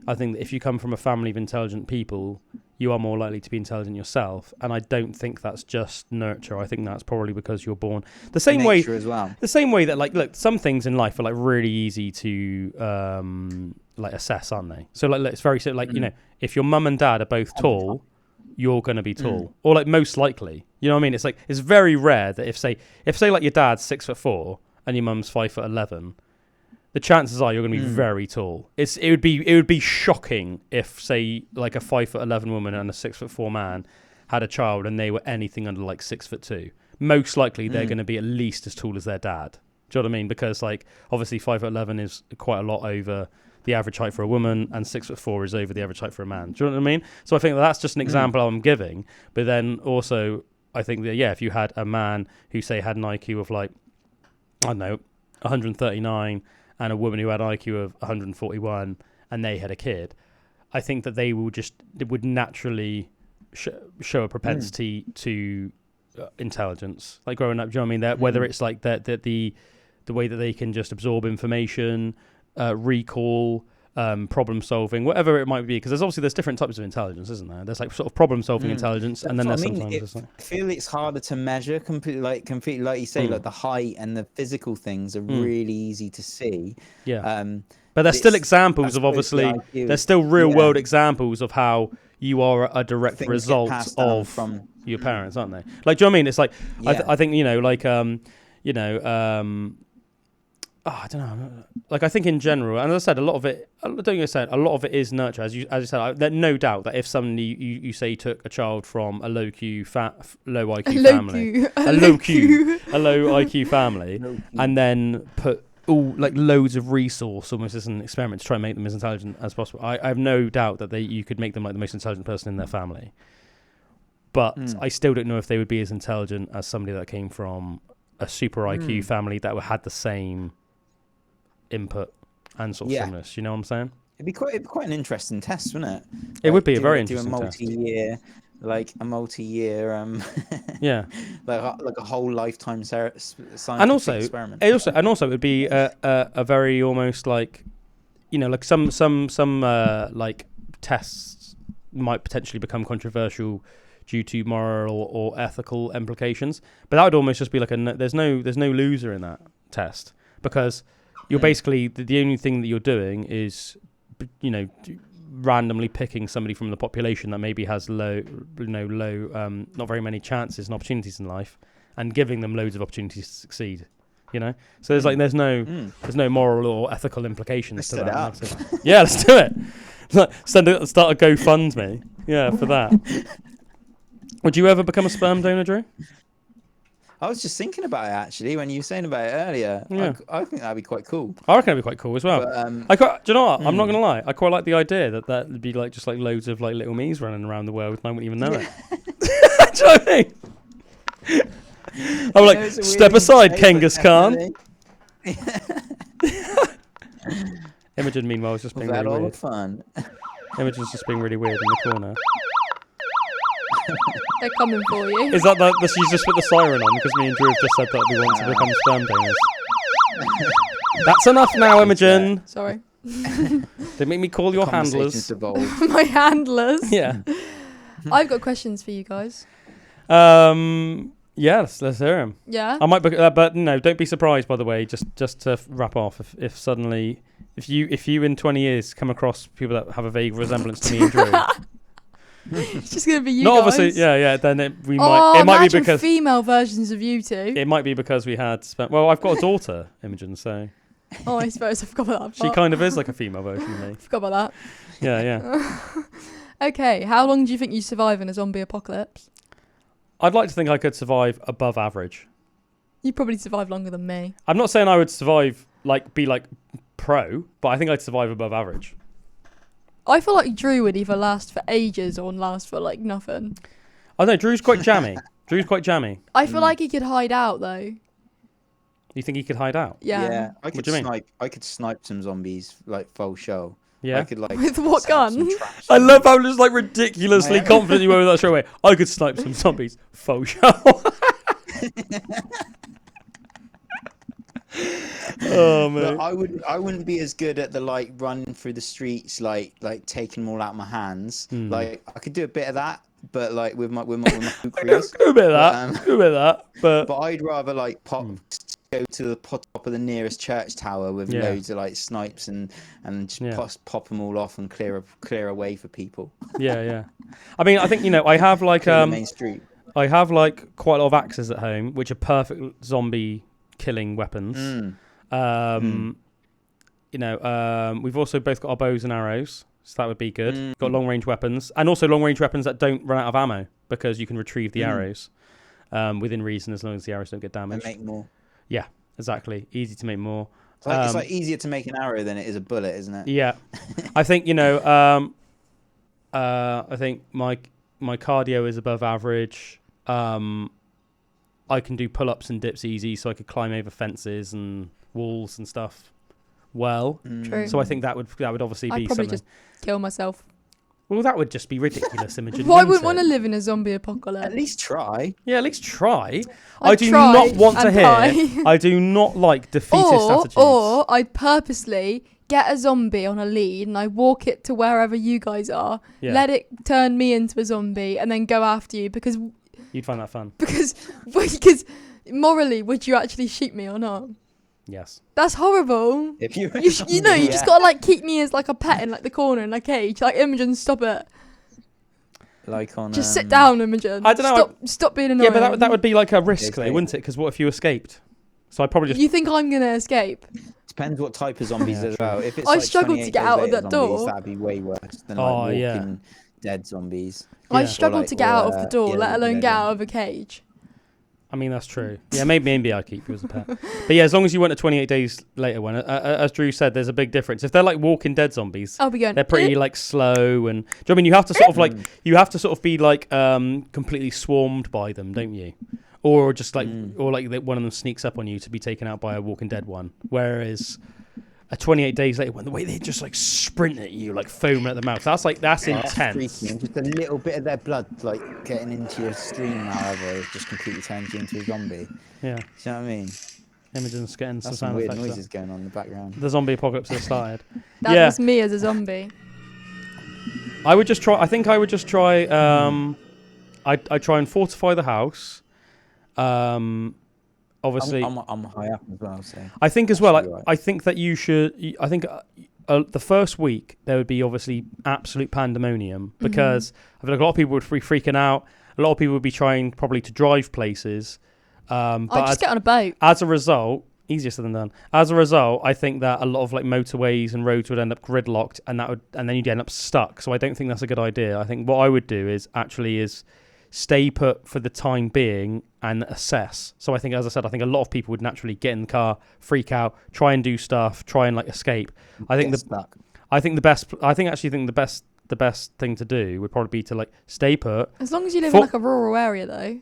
I think that if you come from a family of intelligent people, you are more likely to be intelligent yourself, and I don't think that's just nurture. I think that's probably because you're born the same way as well. The same way that, like, look, some things in life are like really easy to like assess, aren't they? So like, look, it's very simple. Like if your mum and dad are both tall, you're going to be tall, or like most likely. You know what I mean? It's like it's very rare that if say like your dad's 6'4" and your mum's 5'11", the chances are you're going to be very tall. It would be shocking if, say, like a 5'11" woman and a 6'4" man had a child and they were anything under like 6'2". Most likely they're going to be at least as tall as their dad. Do you know what I mean? Because like obviously 5'11" is quite a lot over the average height for a woman, and 6'4" is over the average height for a man. Do you know what I mean? So I think that's just an example I'm giving. But then also, I think that, if you had a man who, say, had an IQ of like, I don't know, 139, and a woman who had an IQ of 141, and they had a kid, I think that they would naturally show a propensity to intelligence, like growing up. Do you know what I mean? That whether it's like the way that they can just absorb information, recall, problem solving, whatever it might be, because there's different types of intelligence, isn't there? There's like sort of problem solving intelligence, and then there's sometimes I feel it's harder to measure completely like you say, like the height and the physical things are really easy to see. But there's still examples of, obviously, there's still real world examples of how you are a direct result of from your parents, aren't they? Like, do you know what I mean? It's like, I think, I don't know. Like, I think in general, and as I said, a lot of it is nurture. As you said, there's no doubt that if somebody you say took a child from a low IQ family, a low IQ family, and then put all like loads of resource almost as an experiment to try and make them as intelligent as possible, I have no doubt that you could make them like the most intelligent person in their family. But I still don't know if they would be as intelligent as somebody that came from a super IQ family that had the same input and sort of stimulus. You know what I'm saying? It'd be quite an interesting test, wouldn't it? It would be a very interesting test. Like a multi-year, like a whole lifetime scientific experiment. And also, it would be a very almost like, like some like tests might potentially become controversial due to moral or ethical implications. But that would almost just be like there's no loser in that test, because you're basically the only thing that you're doing is, randomly picking somebody from the population that maybe has low, not very many chances and opportunities in life, and giving them loads of opportunities to succeed. So there's no moral or ethical implications to that. Let's do it. Start a GoFundMe. For that. Would you ever become a sperm donor, Drew? I was just thinking about it, actually, when you were saying about it earlier. Yeah. I think that'd be quite cool. I reckon it'd be quite cool as well. But, do you know what? I'm not going to lie. I quite like the idea that would be like just like loads of like little me's running around the world and I wouldn't even know it. Do you know what I mean? I'm like, step aside, Genghis Khan. Imogen, meanwhile, is just being really weird. Fun. Imogen's just being really weird in the corner. They're coming for you. Is that she's just put the siren on because me and Drew have just said that we want to become sperm donors? That's enough now, Imogen. Sorry. Don't make me call your handlers. My handlers? Yeah. I've got questions for you guys. Yes, let's hear them. Yeah? I might, but no, don't be surprised, by the way, just to wrap off, if suddenly, if you in 20 years come across people that have a vague resemblance to me and Drew... It's just gonna be you. Not guys. Obviously, then it might be because female versions of you two. It might be because we had well, I've got a daughter, Imogen, so. Oh, I suppose I forgot about that. She kind of is like a female version of me. Forgot about that. Yeah. Okay, how long do you think you survive in a zombie apocalypse? I'd like to think I could survive above average. You'd probably survive longer than me. I'm not saying I would survive be pro, but I think I'd survive above average. I feel like Drew would either last for ages or last for nothing. I don't know, Drew's quite jammy. I feel like he could hide out though. You think he could hide out? Yeah. I could snipe some zombies full show. Yeah. I could with what gun? I love how just ridiculously confident you were with that straight away. I could snipe some zombies full show. Oh man! Look, I wouldn't be as good at the run through the streets, taking them all out of my hands. I could do a bit of that, but with my kukris. do a bit of that, but I'd rather go to the top of the nearest church tower with loads of snipes and just pop them all off and clear a way for people. Yeah. I mean, I think I have the main street. I have quite a lot of axes at home, which are perfect zombie killing weapons. We've also both got our bows and arrows, so that would be good. Got long range weapons, and also long range weapons that don't run out of ammo because you can retrieve the arrows within reason, as long as the arrows don't get damaged. And make more. Yeah, exactly. Easy to make more. It's like easier to make an arrow than it is a bullet, isn't it? Yeah, I think I think my cardio is above average. I can do pull-ups and dips easy, so I could climb over fences and walls and stuff. Well, True. so I think that would obviously I'd be probably something. just kill myself. Well, that would just be ridiculous, Imogen. Well, I wouldn't wouldn't want it? to live in a zombie apocalypse. At least try. Yeah, at least try. I I'd do try not want to and hear. die. I do not like defeatist attitudes. Or I'd purposely get a zombie on a lead and I walk it to wherever you guys are, Yeah. let it turn me into a zombie, and then go after you because You'd find that fun. because morally, would you actually shoot me or not? Yes. That's horrible. If you, You just gotta like keep me as like a pet in like the corner in a cage. Like, Imogen, stop it. like on. Just sit down, Imogen. I don't know, Stop being annoying. Yeah, but that would be like a risk, though, Okay. wouldn't it? Because what if you escaped? So I'd probably just. You think I'm gonna escape? Depends what type of zombies Yeah, as true. well. If it's I like struggled to 28 get out of days later that zombies, door. That'd be way worse than Oh, like yeah. walking dead zombies. I Yeah. struggled Or to get out of the door, yeah, let alone yeah, get yeah. out of a cage. I mean, that's true. Yeah, maybe I'd keep you as a pet. But yeah, as long as you weren't a 28 days later one, as Drew said, there's a big difference. If they're like Walking Dead zombies, I'll be going. they're pretty like slow, and do you know what I mean? You have to sort of be like completely swarmed by them, don't you? Or just like or like one of them sneaks up on you to be taken out by a Walking Dead one. Whereas a 28 days later one, the way they just like sprint at you, like foaming at the mouth, that's intense. Freaky, and just a little bit of their blood like getting into your stream, however, it just completely turns you into a zombie. Yeah, Do you know what I mean? Imogen's getting some That's some sound weird effects. noises going on in the background. The zombie apocalypse has started. That Yeah. was me as a zombie. I would just try. I think I would just try. I try and fortify the house. Obviously, I'm high up as well, so. I think as well. Actually, right. I think that you should. I think the first week there would be obviously absolute pandemonium because I feel like a lot of people would be freaking out. A lot of people would be trying probably to drive places. I'd But just get on a boat. as a result, easier said than done. As a result, I think that a lot of like motorways and roads would end up gridlocked, and then you'd end up stuck. So I don't think that's a good idea. I think what I would do is stay put for the time being and assess. So I think, as I said, I think a lot of people would naturally get in the car, freak out, try and do stuff, try and like escape. I think the best thing to do would probably be to like stay put. As long as you live in like a rural area, though.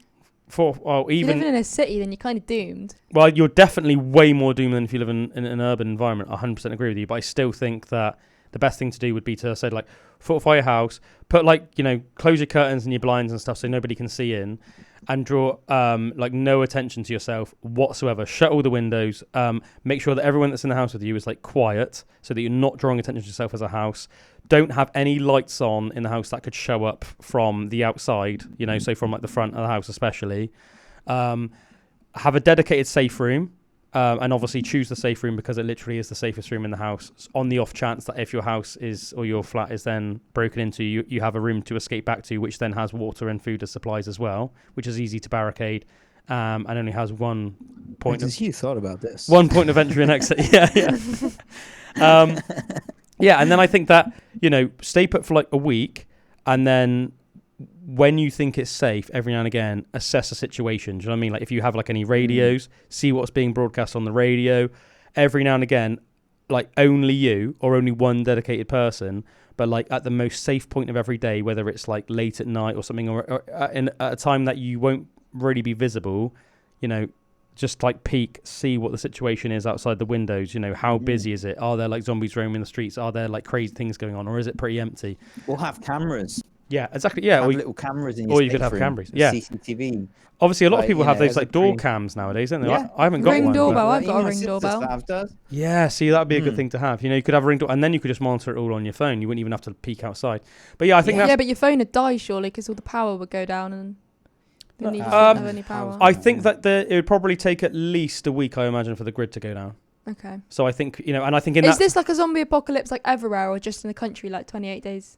If you're If you're living in a city, then you're kind of doomed. Well, you're definitely way more doomed than if you live in an urban environment. 100% agree with you. But I still think that the best thing to do would be to say, like, fortify your house, put, like, close your curtains and your blinds and stuff so nobody can see in, and draw, like, no attention to yourself whatsoever. Shut all the windows. Make sure that everyone that's in the house with you is, like, quiet so that you're not drawing attention to yourself as a house. Don't have any lights on in the house that could show up from the outside, so from, like, the front of the house especially. Have a dedicated safe room. And obviously choose the safe room because it literally is the safest room in the house. On the off chance that if your house is or your flat is then broken into, you have a room to escape back to, which then has water and food as supplies as well, which is easy to barricade, and only has one point. You thought about this. One point of entry and exit. Yeah. And then I think that stay put for like a week, and then when you think it's safe, every now and again, assess the situation. Do you know what I mean? Like if you have like any radios, see what's being broadcast on the radio. Every now and again, like only you or only one dedicated person, but like at the most safe point of every day, whether it's like late at night or something, or at a time that you won't really be visible, just like peek, see what the situation is outside the windows. How busy is it? Are there like zombies roaming the streets? Are there like crazy things going on, or is it pretty empty? We'll have cameras. Yeah, exactly. Yeah, Have little cameras in your or you could have room, cameras. Yeah, CCTV. obviously a lot of Like, people have those as like a door pre- cams nowadays, don't they? Yeah. I haven't got Ring one. but- doorbell. I've got a My ring sister doorbell. does. Yeah, see, that'd be a good thing to have. You could have a ring door, and then you could just monitor it all on your phone. You wouldn't even have to peek outside. But yeah, I think Yeah, that's. but your phone would die surely because all the power would go down and then you wouldn't have any power. I think that it would probably take at least a week, I imagine, for the grid to go down. Okay. So I think and I think Is this like a zombie apocalypse like everywhere, or just in the country like 28 days?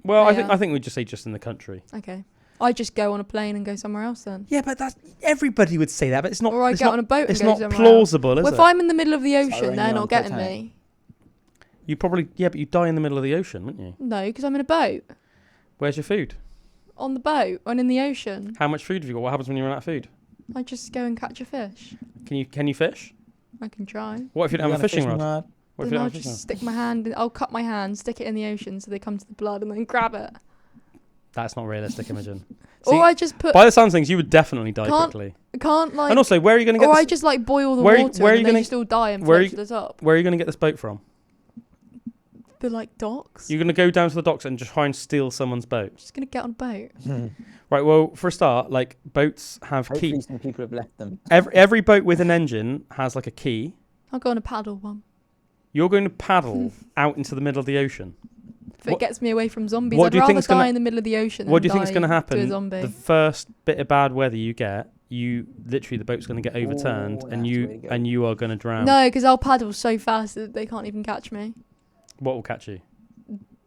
Well, Yeah. I think we'd just say just in the country. Okay. I just go on a plane and go somewhere else then. Yeah, but everybody would say that, but it's not. Or I get on a boat and It's go not somewhere plausible, is Well, it? if I'm in the middle of the Sorry, ocean, when they're you're not on getting Titanic. me. You probably but you die in the middle of the ocean, wouldn't you? No, because I'm in a boat. Where's your food? On the boat and in the ocean. How much food have you got? What happens when you run out of food? I just go and catch a fish. Can you fish? I can try. What if you don't have a fishing rod? What if Then you I'll don't have a just fishing rod? stick my hand. I'll cut my hand, stick it in the ocean, so they come to the blood, and then grab it. That's not realistic, Imogen. Or I just put. By the sounds of things, you would definitely die quickly. Can't like. And also, where are you going to get? Or this, I just like boil the where water, are you and then gonna- they still die and where are float you- to the top. Where are you going to get this boat from? The like docks. You're going to go down to the docks and just try and steal someone's boat. Just gonna get on a boat. Right. Well, for a start, like boats have Hopefully keys. some people have left them. Every boat with an engine has like a key. I'll go on a paddle one. You're going to paddle out into the middle of the ocean. If it gets me away from zombies, what I'd do you rather think's die gonna- in the middle of the ocean. What do you than think's die going to happen? To a zombie. The first bit of bad weather you get, you literally the boat's going to get overturned, and that's the way to go. you are going to drown. No, because I'll paddle so fast that they can't even catch me. What will catch you?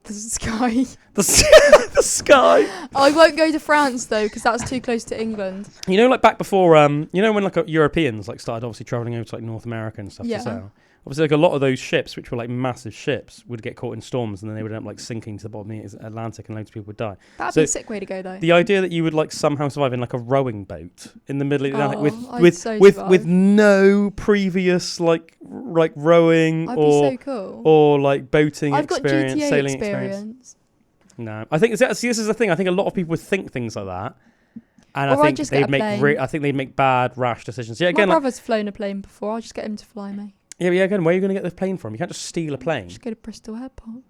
The sky. The sky. I won't go to France though, because that's too close to England. You know, like back before, you know, when like Europeans like started obviously traveling over to like North America and stuff Yeah. to sail. Obviously, like a lot of those ships, which were like massive ships, would get caught in storms, and then they would end up like sinking to the bottom of the Atlantic, and loads of people would die. That'd So be a sick way to go though. The idea that you would like somehow survive in like a rowing boat in the middle of the Atlantic I'd with so with survive. no previous like rowing I'd or be so cool. or like boating I've got experience, GTA sailing experience. No, I think see, this is the thing. I think a lot of people would think things like that, and Or I I'd think just get they'd a make plane. I think they'd make bad, rash decisions. Yeah, My again, like, brother's flown a plane before. I'll just get him to fly me. yeah, again, where are you going to get this plane from? You can't just steal a plane. Just go to Bristol Airport.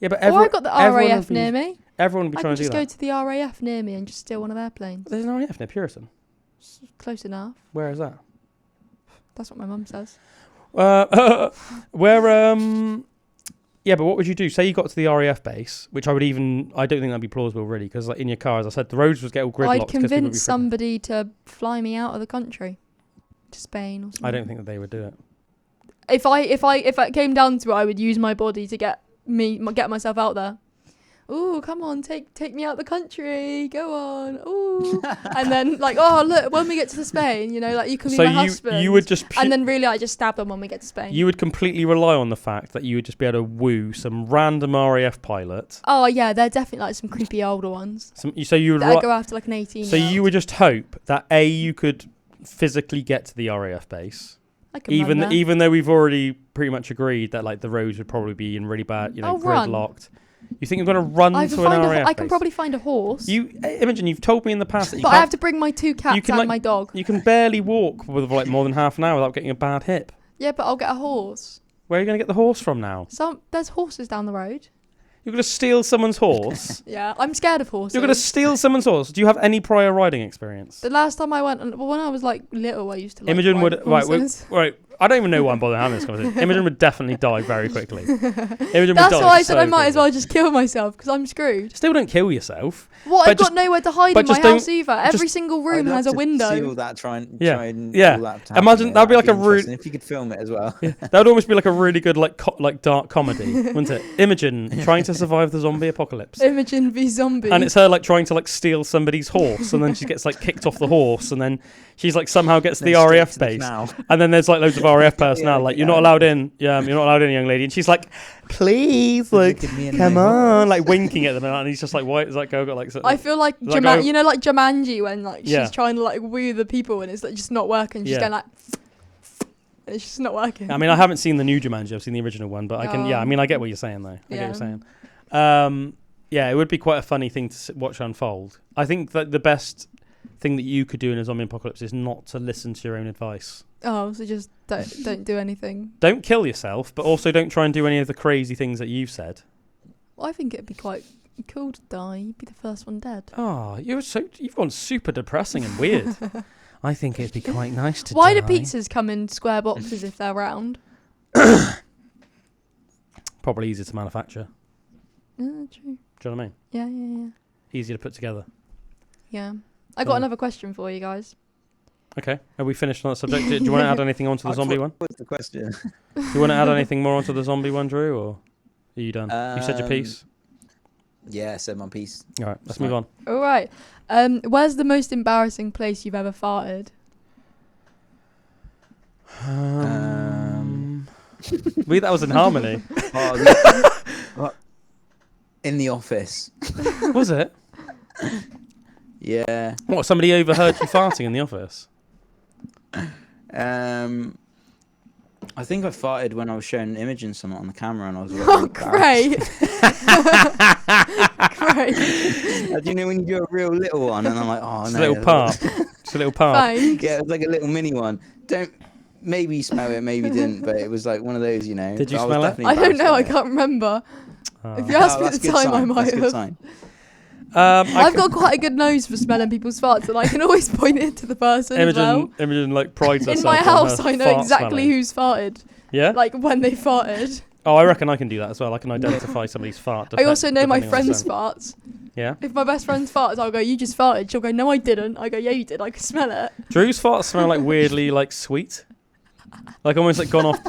Yeah, but Or I've got the everyone RAF would be- near me. Everyone would be I trying can to do just that. go to the RAF near me and just steal one of their planes. There's an RAF near Puritan. It's close enough. Where is that? That's what my mum says. Where yeah, but what would you do? Say you got to the RAF base, which I don't think that'd be plausible really, because like in your car, as I said, the roads would get all gridlocked. I'd 'cause people would be convince freaking- somebody to fly me out of the country to Spain or something. I don't think that they would do it. If it came down to it, I would use my body to get myself out there. Ooh, come on, take me out the country. Go on. Ooh. And then like, oh look, when we get to Spain, you know, like you can be So my husband. you would just and then really, I just stab them when we get to Spain. you would completely rely on the fact that you would just be able to woo some random RAF pilot. Oh yeah, they're definitely like some creepy older ones. So you would That go after like an 18. so you would just hope that you could physically get to the RAF base, I can run there. even though we've already pretty much agreed that like the roads would probably be in really bad, I'll run. gridlocked. You think you're going to run I to can an find RAF I can base? probably find a horse. Imogen, you've told me in the past that you but I can't, have to bring my 2 cats can, and like- my dog. you can barely walk with like more than half an hour without getting a bad hip. Yeah, but I'll get a horse. Where are you going to get the horse from now? There's horses down the road. You're going to steal someone's horse? Yeah, I'm scared of horses. You're going to steal someone's horse? Do you have any prior riding experience? The last time I went, when I was like little, I used to like Imogen ride would horses. right. I don't even know why I'm bothering having this conversation. Imogen would definitely die very quickly. Imogen would That's die why I said so I might as quickly. well just kill myself because I'm screwed. Still don't kill yourself. What? But I've just- got nowhere to hide but in my just don't- house either. Every just- single I'd room love has a to window. see all that, try and Yeah. all that Yeah. to happen. Imagine- that'd be like a interesting if you could film it as well. That would almost be like a really good like dark comedy, wouldn't it? Imogen trying to survive the zombie apocalypse. Imogen v zombie. And it's her like trying to like steal somebody's horse, and then she gets like kicked off the horse, and then she's like somehow gets to the Then straight RAF to the base, canal. and then there's like loads of RAF personnel Yeah, like get you're not out. allowed in, you're not allowed in, young lady, and she's like, please, like, Look at me and come my on, horse. like winking at them, and he's just like, why is that girl got like? I feel like Like I- you know, like Jumanji when like Yeah. she's trying to like woo the people and it's like just not working. She's Yeah. going like, and it's just not working. I mean, I haven't seen the new Jumanji, I've seen the original one, but I can, I mean, I get what you're saying though. I get what you're saying. Yeah, it would be quite a funny thing to watch unfold. I think that the best thing that you could do in a zombie apocalypse is not to listen to your own advice. Oh, so just don't do anything. Don't kill yourself, but also don't try and do any of the crazy things that you've said. Well, I think it'd be quite cool to die. You'd be the first one dead. Oh, you've gone super depressing and weird. I think it'd be quite nice to Why die. do pizzas come in square boxes if they're round? Probably easier to manufacture. True. Do you know what I mean? Yeah. Easier to put together. Yeah. I got Oh. another question for you guys. Okay, are we finished on that subject? Do you want to add anything onto the zombie one? What's the question? Do you want to add anything more onto the zombie one, Drew, or are you done? You said your piece? Yeah, said my piece. All right, let's move on. All right. Where's the most embarrassing place you've ever farted? That was in harmony. In the office. Was it? Yeah. What, somebody overheard you farting in the office? I think I farted when I was showing Imogen something on the camera, and I was like, Oh, great. Great. Do you know when you do a real little one, and I'm like, oh Just no, a little part. Just a little part. Thanks. Yeah, it was like a little mini one. Maybe you smell it, maybe you didn't, but it was like one of those, you know. Did you I was smell it? definitely I don't know. I embarrassed can't remember. Oh. If you asked me at that's the a good time, I sign. might That's a good have. sign. I've got quite a good nose for smelling people's farts, and I can always point it to the person as well. Imogen like prides herself In my on house, her I know fart exactly smelling. who's farted. Yeah? Like when they farted. Oh, I reckon I can do that as well. I can identify somebody's fart. I also know my depending on the friend's scent. farts. Yeah? If my best friend's farts, I'll go, you just farted. She'll go, no, I didn't. I go, yeah, you did. I can smell it. Drew's farts smell like weirdly like sweet. Like almost like gone off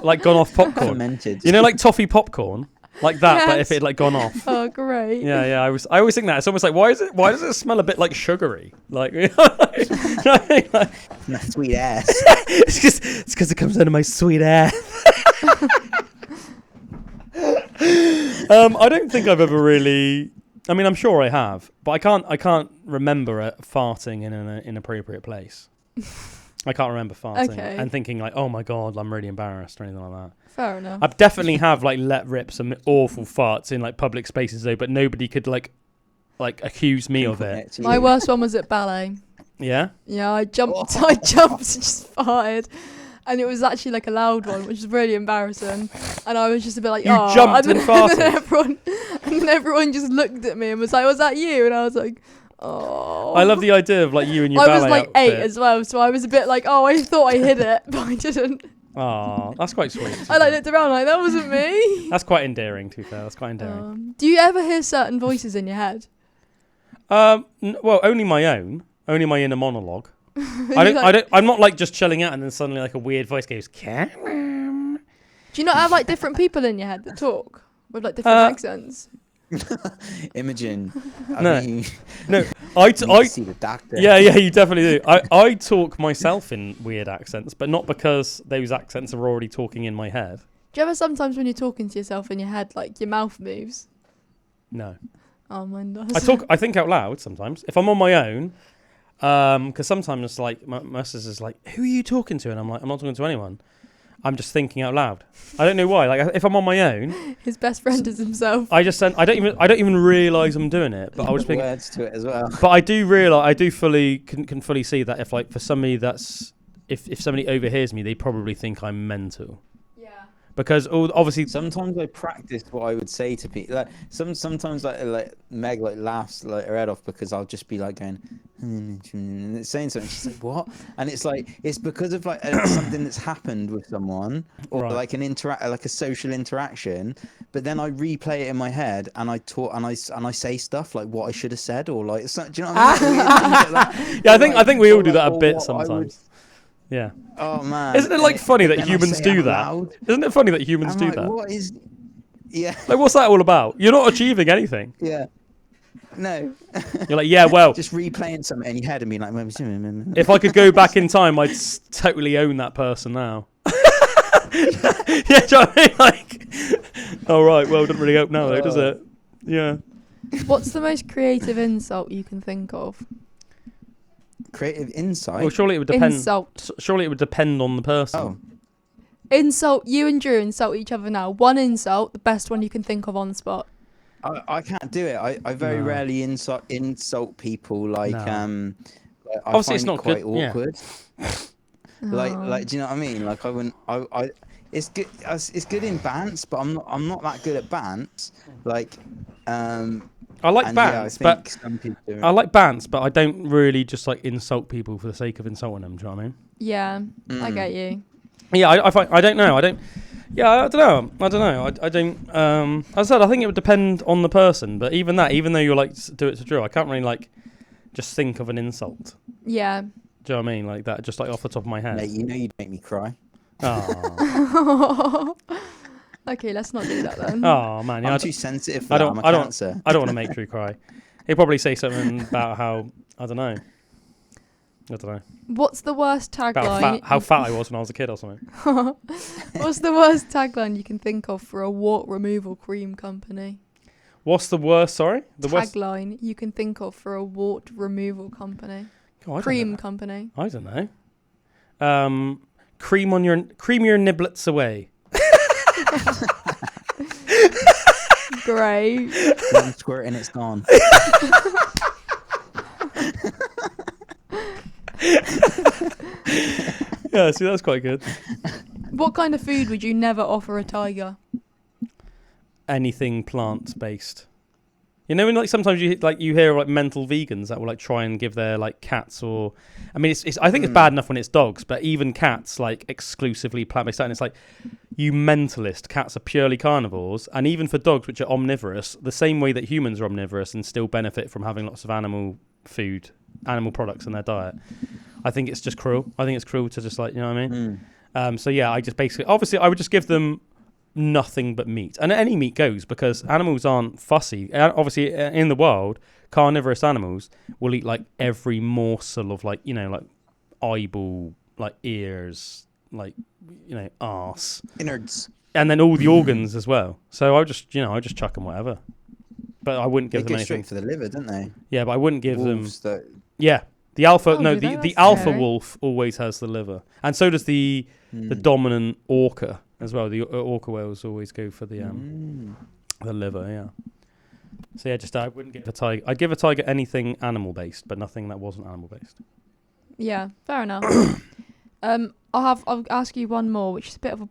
popcorn. Fermented. You know, like toffee popcorn? Like that, but if Yes. it had like gone off. Oh, great. Yeah. I always think that. It's almost like why does it smell a bit like sugary? Like, like That sweet ass. it's because it comes out of my sweet ass. I don't think I've ever really. I mean, I'm sure I have, but I can't remember farting in an inappropriate place. I can't remember farting and thinking like, oh my god, I'm really embarrassed or anything like that. Fair enough. I definitely have like let rip some awful farts in like public spaces though, but nobody could like accuse me of it. My worst one was at ballet. Yeah. Yeah, I jumped and just farted. And it was actually like a loud one, which is really embarrassing. And I was just a bit like, You oh. jumped and farted? And then everyone just looked at me and was like, was that you? And I was like, oh. I love the idea of like you and your I ballet was like outfit. 8 as well, so I was a bit like, oh, I thought I hid it, but I didn't. Oh, that's quite sweet. I like looked around like, that wasn't me. That's quite endearing, to be fair. That's quite endearing. Do you ever hear certain voices in your head? Well, only my own. Only my inner monologue. I'm not like just chilling out and then suddenly like a weird voice goes, Calum. Do you not have like different people in your head that talk with like different accents? Imogen. No. I mean, No, I see the doctor. Yeah, you definitely do. I talk myself in weird accents, but not because those accents are already talking in my head. Do you ever sometimes when you're talking to yourself in your head, like your mouth moves? No. Oh, mine does. I think out loud sometimes. If I'm on my own, because sometimes like my sister's like, who are you talking to? And I'm like, I'm not talking to anyone. I'm just thinking out loud. I don't know why. Like if I'm on my own, his best friend is himself. I just send. I don't even realise I'm doing it. But I was thinking words to it as well. But I do realise. I do fully can fully see that if like for somebody that's if somebody overhears me, they probably think I'm mental. Yeah. Because obviously sometimes I practice what I would say to people. Like sometimes like Meg like laughs like her head off because I'll just be like going and it's saying something. She's like, what? And it's like it's because of like something that's happened with someone or Right. like like a social interaction. But then I replay it in my head and I talk and I say stuff like what I should have said or like do you know what I mean? Weird things like that. Yeah, Or, I think we all do that a or bit what I sometimes. Yeah. Oh man! Isn't it like funny that then I humans say do out that? loud. Isn't it funny that humans I'm do like, that? what is? Yeah. Like, what's that all about? You're not achieving anything. Yeah. No. You're like, yeah, well, Just replaying something in your head and being like, if I could go back in time, I'd totally own that person now. Yeah, do you know what I mean? Like, all right, well, it doesn't really help now, though, does it? Yeah. What's the most creative insult you can think of? creative insight. Well, surely it would depend. Insult. Surely it would depend on the person. Oh, Insult. You and Drew insult each other now. One insult, the best one you can think of on the spot. I can't do it. I very rarely insult people. Like No. like, I Obviously, find it's not it quite good, yeah. awkward. Like, do you know what I mean? Like, I wouldn't. I it's good. It's good in bants, but I'm not that good at bants. Like, I like bants, but some people do. I like bants, but I don't really just like insult people for the sake of insulting them. Do you know what I mean? Yeah, I get you. Yeah, I find I don't know. I don't. Yeah, I don't know. I don't. As I said, I think it would depend on the person. But even that, even though you're like do it to Drew, I can't really like just think of an insult. Yeah. Do you know what I mean? Like that, just like off the top of my head. Mate, you know you'd make me cry. Oh. Okay, let's not do that then. Oh man, yeah, I'm too sensitive for I that. don't. I'm a I don't. cancer. I don't want to make Drew cry. He'll probably say something about how I don't know. What's the worst tagline? How fat I was when I was a kid or something. What's the worst tagline you can think of for a wart removal cream company? What's the worst? Sorry, the worst Tagline you can think of for a wart removal company. Oh, I don't Cream know. company. I don't know. cream your niblets away. Great. One squirt and it's gone. Yeah, see, that's quite good. What kind of food would you never offer a tiger? Anything plant-based. You know, when like sometimes you hear like mental vegans that will like try and give their like cats or, I mean, it's I think it's bad enough when it's dogs, but even cats like exclusively plant-based. And it's like, you mentalist, cats are purely carnivores, and even for dogs which are omnivorous, the same way that humans are omnivorous and still benefit from having lots of animal products in their diet. I think it's just cruel. I think it's cruel to just like, you know what I mean? So yeah, I just basically, obviously, I would just give them nothing but meat, and any meat goes, because animals aren't fussy. Obviously, in the wild, carnivorous animals will eat like every morsel of like, you know, like eyeball, like ears, like, you know, arse, Innards, and then all the organs as well. So I just chuck them whatever, but I wouldn't give they them go anything. straight for the liver, don't they? Yeah, but I wouldn't give Wolves them. that... Yeah, the alpha. Oh, no, do they? the That's alpha scary. wolf always has the liver, and so does the dominant orca as well. The orca whales always go for the liver. Yeah. So yeah, just I wouldn't give a tiger. I'd give a tiger anything animal based, but nothing that wasn't animal based. Yeah, fair enough. I'll ask you one more, which is a bit of a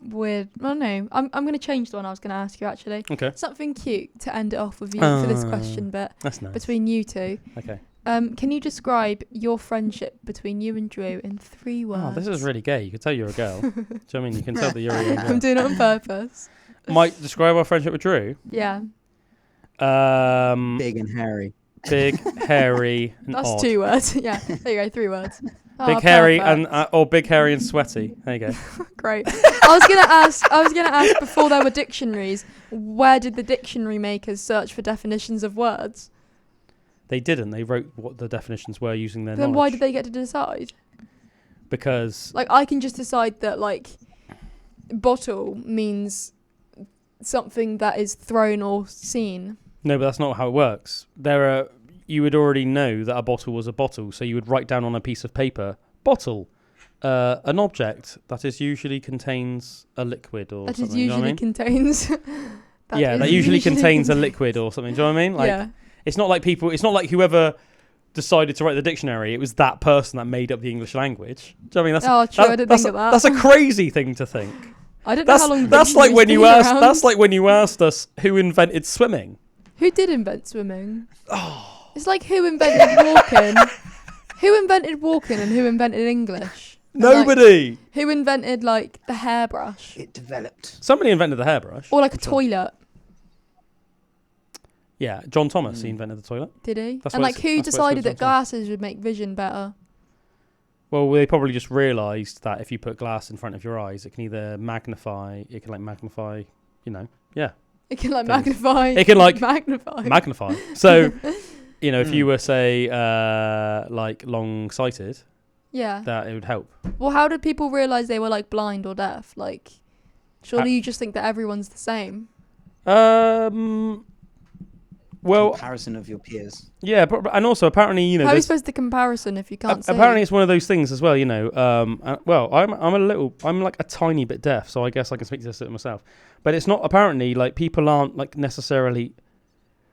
weird. Well, no, I'm going to change the one I was going to ask you actually. Okay. Something cute to end it off with you for this question, but That's nice. between you two. Okay. Can you describe your friendship between you and Drew in 3 words? Oh, this is really gay. You can tell you're a girl. Do you know what I mean? You can tell that you're a young girl. I'm doing it on purpose. Might describe our friendship with Drew. Yeah. Big and hairy. Big, hairy, and That's odd. 2 words. Yeah. There you go, 3 words. Big, Oh, hairy, perfect. and or big, hairy, and sweaty. There you go. Great. I was gonna ask before there were dictionaries, where did the dictionary makers search for definitions of words? They didn't. They wrote what the definitions were using their Then knowledge. why did they get to decide? Because Like, I can just decide that like bottle means something that is thrown or seen. no, but that's not how it works. You would already know that a bottle was a bottle, so you would write down on a piece of paper, bottle, an object that is usually contains a liquid or That something. is Do you know what I usually mean? contains. that usually contains a liquid or something. Do you know what I mean? Like, yeah. it's not like whoever decided to write the dictionary, it was that person that made up the English language. Do you know what I mean? Oh, true. I didn't think of that. That's a crazy thing to think. I don't know how long. That's like when you asked. asked. That's like when you asked us who invented swimming. Who did invent swimming? Oh. It's like who invented walking? Who invented walking and who invented English? And, Nobody. Like, who invented like the hairbrush? It developed. Somebody invented the hairbrush. Or like a toilet? Yeah, John Thomas. He invented the toilet. Did he? That's And why like it's- who that's why it's decided called that John Thomas. glasses would make vision better? Well, they probably just realised that if you put glass in front of your eyes, it can either magnify. It can like magnify. You know. Yeah. It can like Things. magnify. It can like magnify. magnify. So, you know, if you were say like long-sighted, Yeah. that it would help. Well, how did people realise they were like blind or deaf? Like, surely you just think that everyone's the same. Well, Comparison of your peers. yeah, but and also apparently, you know, How are you there's- supposed to comparison if you can't see? apparently it's one of those things as well, you know. Well, I'm like a tiny bit deaf, so I guess I can speak to this myself. But it's not apparently like people aren't like necessarily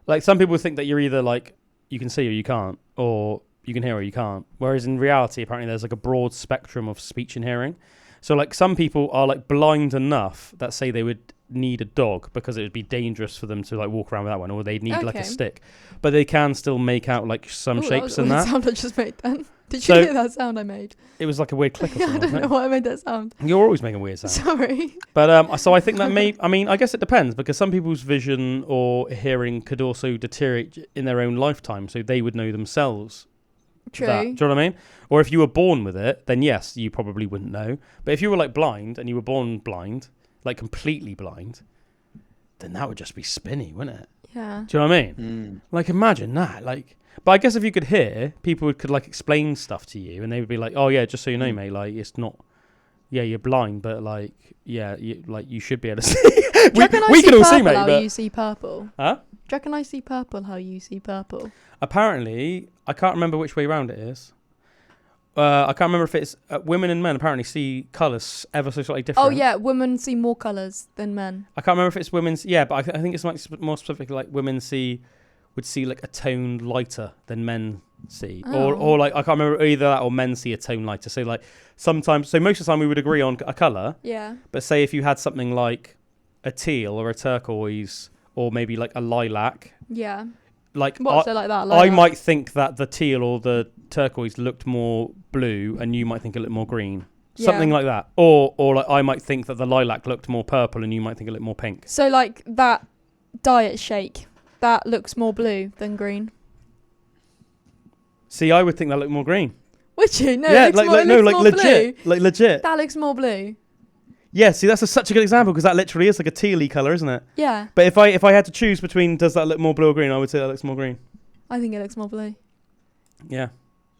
like some people think that you're either like you can see or you can't, or you can hear or you can't. Whereas in reality, apparently there's like a broad spectrum of speech and hearing. So like some people are like blind enough that say they would need a dog because it would be dangerous for them to like walk around with that one, or they'd need like a Okay. stick, but they can still make out like some shapes and that. that. Was the sound I just made then. Did So- you hear that sound I made? It was like a weird click or I something. don't know wasn't why I made that sound. it? You're always making weird sounds. Sorry. But so I think that I guess it depends, because some people's vision or hearing could also deteriorate in their own lifetime, so they would know themselves. True. That. Do you know what I mean? Or if you were born with it, then yes, you probably wouldn't know. But if you were like blind and you were born blind, like completely blind, then that would just be spinny, wouldn't it? Yeah. Do you know what I mean? Like imagine that. Like, but I guess if you could hear, people could like explain stuff to you, and they would be like, "Oh yeah, just so you know, mate, like it's not. Yeah, you're blind, but like, yeah, you should be able to see. Do you reckon I we see can all see, purple mate. how But you see purple? huh? Do you reckon I see purple how you see purple? Apparently, I can't remember which way round it is. I can't remember if it's women and men apparently see colours ever so slightly different. Oh yeah, women see more colours than men. I can't remember if it's women's. Yeah, but I think it's like more specific. Like women would see like a tone lighter than men see, or like I can't remember either that or men see a tone lighter. So like sometimes, so most of the time we would agree on a colour. Yeah. But say if you had something like a teal or a turquoise or maybe like a lilac. Yeah. Like What's it like that? I might think that the teal or the turquoise looked more blue, and you might think it looked more green. Something like that. Or like I might think that the lilac looked more purple, and you might think it looked more pink. So like that diet shake, that looks more blue than green. See, I would think that looked more green. Would you? No, yeah, it looks more legit, blue. like legit. That looks more blue. Yeah, see, that's such a good example because that literally is like a tealy colour, isn't it? Yeah. But if I had to choose between does that look more blue or green, I would say that looks more green. I think it looks more blue. Yeah.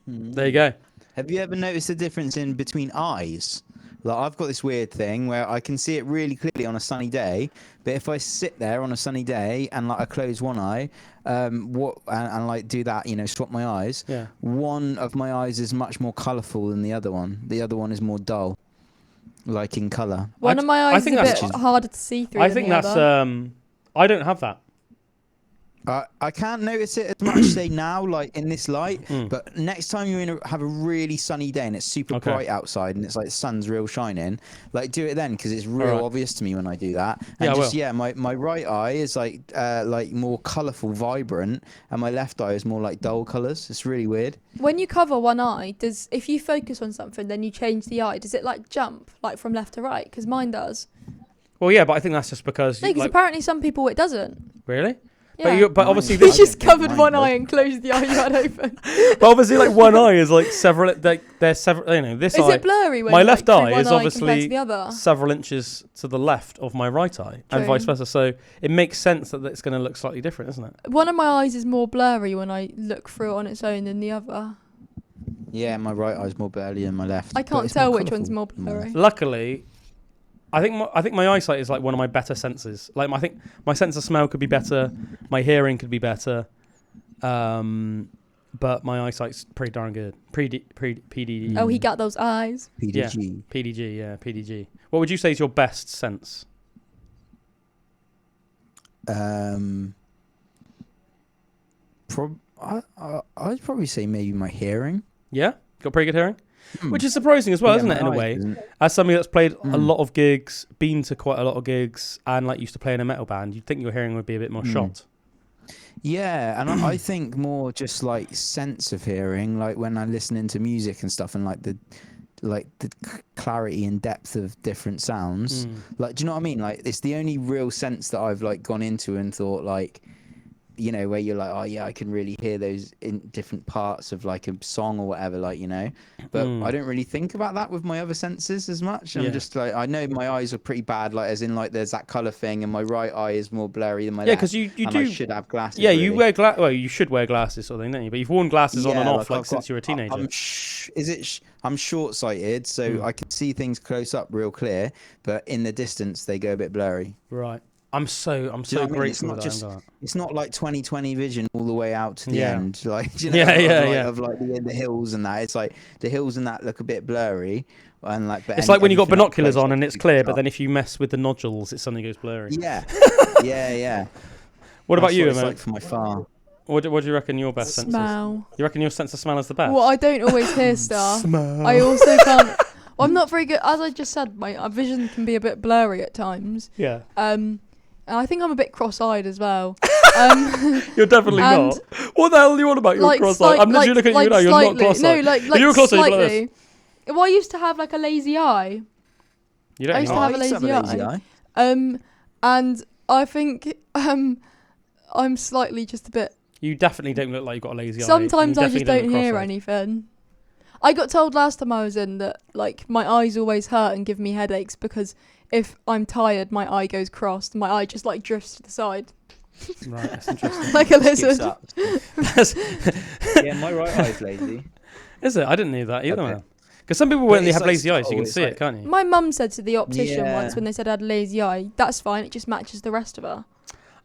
There you go. Have you ever noticed the difference in between eyes? Like I've got this weird thing where I can see it really clearly on a sunny day, but if I sit there on a sunny day and like I close one eye, and like do that, swap my eyes. Yeah. One of my eyes is much more colourful than the other one. The other one is more dull, like in colour. One of my eyes is a bit harder to see through. I think that's I don't have that. I can't notice it as much, say now, like in this light, but next time you have a really sunny day and it's super bright outside and it's like the sun's real shining, like do it then because it's real obvious to me when I do that. And my right eye is like more colourful, vibrant, and my left eye is more like dull colours. It's really weird. When you cover one eye, if you focus on something, then you change the eye, does it like jump like from left to right? Because mine does. Well, yeah, but I think that's just because... No, because apparently some people it doesn't. Really? Yeah. But obviously you just covered one eye and closed the eye you had open. But obviously, like one eye is like several. There's several. This is eye. it blurry? When my left eye is eye obviously several inches to the left of my right eye, and vice versa. So it makes sense that it's going to look slightly different, isn't it? One of my eyes is more blurry when I look through it on its own than the other. Yeah, my right eye is more blurry than my left. I can't tell which one's more blurry. Luckily, I think my eyesight is like one of my better senses. Like I think my sense of smell could be better, my hearing could be better, but my eyesight's pretty darn good. PDG. Oh, he got those eyes. PDG. Yeah, PDG. What would you say is your best sense? I'd probably say maybe my hearing. Yeah, got pretty good hearing. Which is surprising as well, isn't it, in a way? As somebody that's played a lot of gigs, been to quite a lot of gigs, and like used to play in a metal band, you'd think your hearing would be a bit more shot. Yeah, and I think more just like sense of hearing, like when I'm listening to music and stuff, and like the clarity and depth of different sounds. Like, do you know what I mean? Like, it's the only real sense that I've like gone into and thought like, where you're like, oh yeah, I can really hear those in different parts of like a song or whatever, like, but I don't really think about that with my other senses as much. I'm just like, I know my eyes are pretty bad, like as in like there's that colour thing, and my right eye is more blurry than my left. Yeah, because you do. I should have glasses. Yeah, you wear well, you should wear glasses, sort of thing, don't you? But you've worn glasses on and off since you were a teenager. I'm short-sighted, so I can see things close up real clear, but in the distance they go a bit blurry. Right. I'm so grateful that it's not like 20/20 vision all the way out to the end, like of like the hills and that. It's like the hills and that look a bit blurry, and like it's like when you got binoculars on and it's clear, but then if you mess with the nodules, it suddenly goes blurry. Yeah. What about you, It's like from afar. What do you reckon your best sense is? Smell. You reckon your sense of smell is the best? Well, I don't always hear stuff. Smell. I also can't. Well, I'm not very good. As I just said, my vision can be a bit blurry at times. Yeah. I think I'm a bit cross-eyed as well. You're definitely not. What the hell are you on about? You're cross-eyed. I'm literally looking at you now. You're not cross-eyed. No, like you're cross-eyed slightly. Well, I used to have like a lazy eye. You don't. I used to have a lazy eye. And I think I'm slightly just a bit. You definitely don't look like you've got a lazy eye. Sometimes I just don't hear anything. I got told last time I was in that like my eyes always hurt and give me headaches because if I'm tired, my eye goes crossed. My eye just like drifts to the side. Right, that's interesting. Like a lizard. Yeah, my right eye's lazy. Is it? I didn't know that either. Because some people when they have lazy eyes, you can see it, can't you? My mum said to the optician once when they said I had a lazy eye, that's fine, it just matches the rest of her.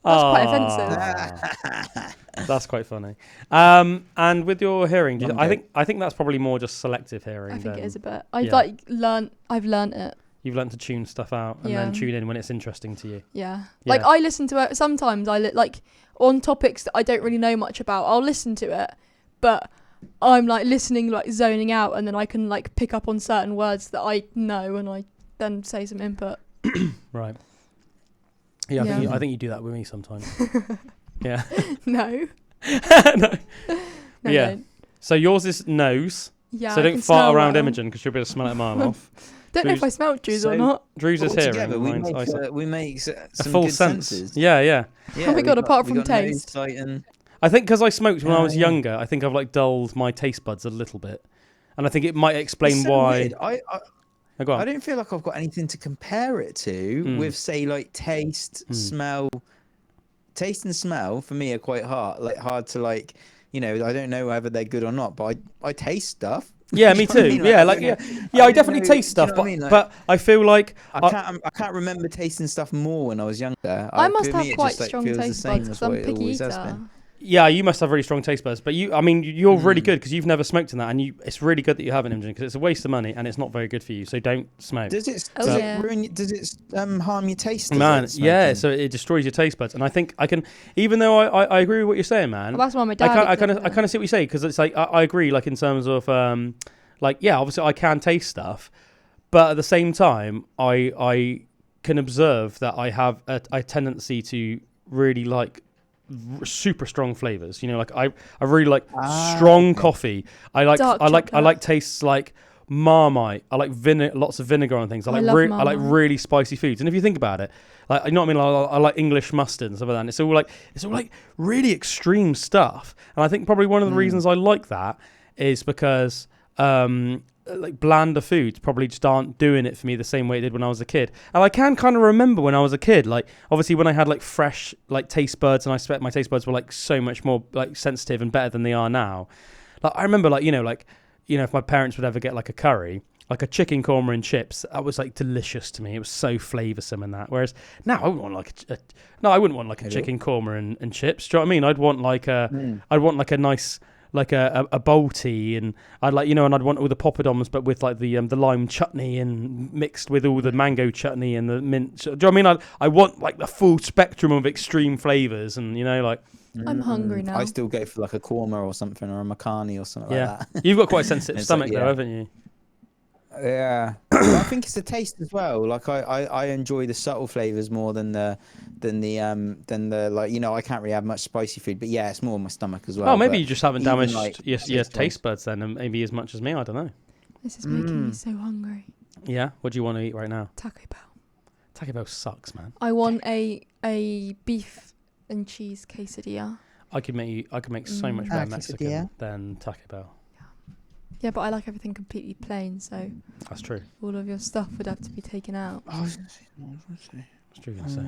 quite offensive. That's quite funny. And with your hearing, I think that's probably more just selective hearing. I think it is a bit. I've learnt it. You've learned to tune stuff out and then tune in when it's interesting to you. Yeah. Like I listen to it sometimes. Like on topics that I don't really know much about. I'll listen to it, but I'm like listening, like zoning out, and then I can like pick up on certain words that I know, and I then say some input. Right. Yeah, I think you do that with me sometimes. Yeah. No. No. Yeah. Don't. So yours is nose. Yeah. So don't fart around Imogen because you'll be able to smell it a mile off. Don't know if I smelled Drew's or not. Drew's is hearing. We make some a full good sense. senses. Yeah. Oh my god! Apart from taste. I think because I smoked when I was younger, I think I've like dulled my taste buds a little bit, and I think it might explain why. I don't feel like I've got anything to compare it to with, say, like taste, smell. Taste and smell for me are quite hard to like. You know, I don't know whether they're good or not, but I taste stuff. Yeah, me too. I mean? I definitely taste stuff, but I feel like I can't remember tasting stuff more when I was younger. I must have quite strong taste buds because I'm a picky eater. Yeah, you must have really strong taste buds, but you're really good because you've never smoked in that, and it's really good that you haven't, Imogen, because it's a waste of money and it's not very good for you. So don't smoke. Does it harm your taste? Man, yeah. So it destroys your taste buds, and I think I can, even though I agree with what you're saying, man. Well, that's why my dad. I kind of see what you say because it's like I agree, like in terms of obviously I can taste stuff, but at the same time I can observe that I have a tendency to really like super strong flavors, like I really like strong coffee. I like tastes like Marmite. I like lots of vinegar on things. I like really spicy foods. And if you think about it, like, you know what I mean, I like English mustard and stuff like that. And it's all like really extreme stuff. And I think probably one of the reasons I like that is because like blander foods probably just aren't doing it for me the same way it did when I was a kid. And I can kind of remember when I was a kid, like obviously when I had like fresh like taste buds, and I expect my taste buds were like so much more like sensitive and better than they are now. Like I remember like if my parents would ever get like a curry, like a chicken korma and chips, that was like delicious to me. It was so flavoursome and that. Whereas now I wouldn't want like a chicken korma and chips. Do you know what I mean? I'd want like a nice like a bowl tea, and I'd like, and I'd want all the poppadoms, but with like the lime chutney and mixed with all the mango chutney and the mint. Do you know what I mean? I want like the full spectrum of extreme flavours, and like. I'm hungry now. I still go for like a korma or something, or a makhani or something like that. You've got quite a sensitive stomach though, haven't you? Yeah, I think it's the taste as well. Like I enjoy the subtle flavors more than the like, I can't really have much spicy food, but yeah, it's more my stomach as well. Oh, maybe you just haven't damaged your taste buds then, and maybe as much as me. I don't know. This is making me so hungry. Yeah, what do you want to eat right now? Taco Bell. Taco Bell sucks, man. I want a beef and cheese quesadilla. I could make so much better Mexican than Taco Bell. Yeah, but I like everything completely plain, so that's true. All of your stuff would have to be taken out. What's Drew going to say?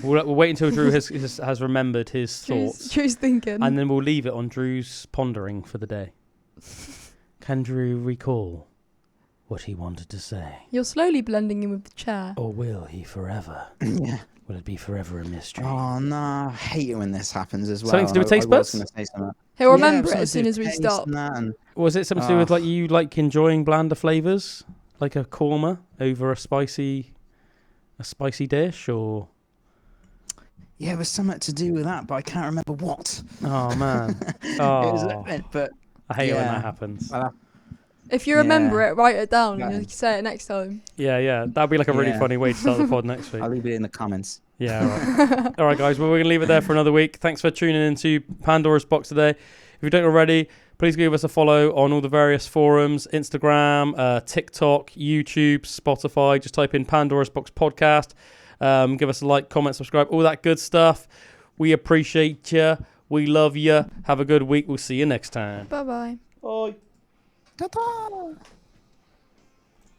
We'll wait until Drew has remembered his thoughts. Drew's thinking. And then we'll leave it on Drew's pondering for the day. Can Drew recall what he wanted to say? You're slowly blending in with the chair. Or will he forever? Yeah. Will it be forever a mystery? Oh, no. I hate it when this happens as well. Something to do with taste buds? He'll remember it as soon as we stop. Was it something to do with like you like enjoying blander flavours? Like a korma over a spicy dish, or? Yeah, it was something to do with that, but I can't remember what. Oh, man. But I hate it when that happens. If you remember it, write it down and you can say it next time. Yeah. That'd be like a really funny way to start the pod next week. I'll leave it in the comments. Yeah, all right. All right, guys. Well, we're going to leave it there for another week. Thanks for tuning into Pandora's Box today. If you don't already, please give us a follow on all the various forums, Instagram, TikTok, YouTube, Spotify. Just type in Pandora's Box Podcast. Give us a like, comment, subscribe, all that good stuff. We appreciate you. We love you. Have a good week. We'll see you next time. Bye-bye. Bye. Ta-ta!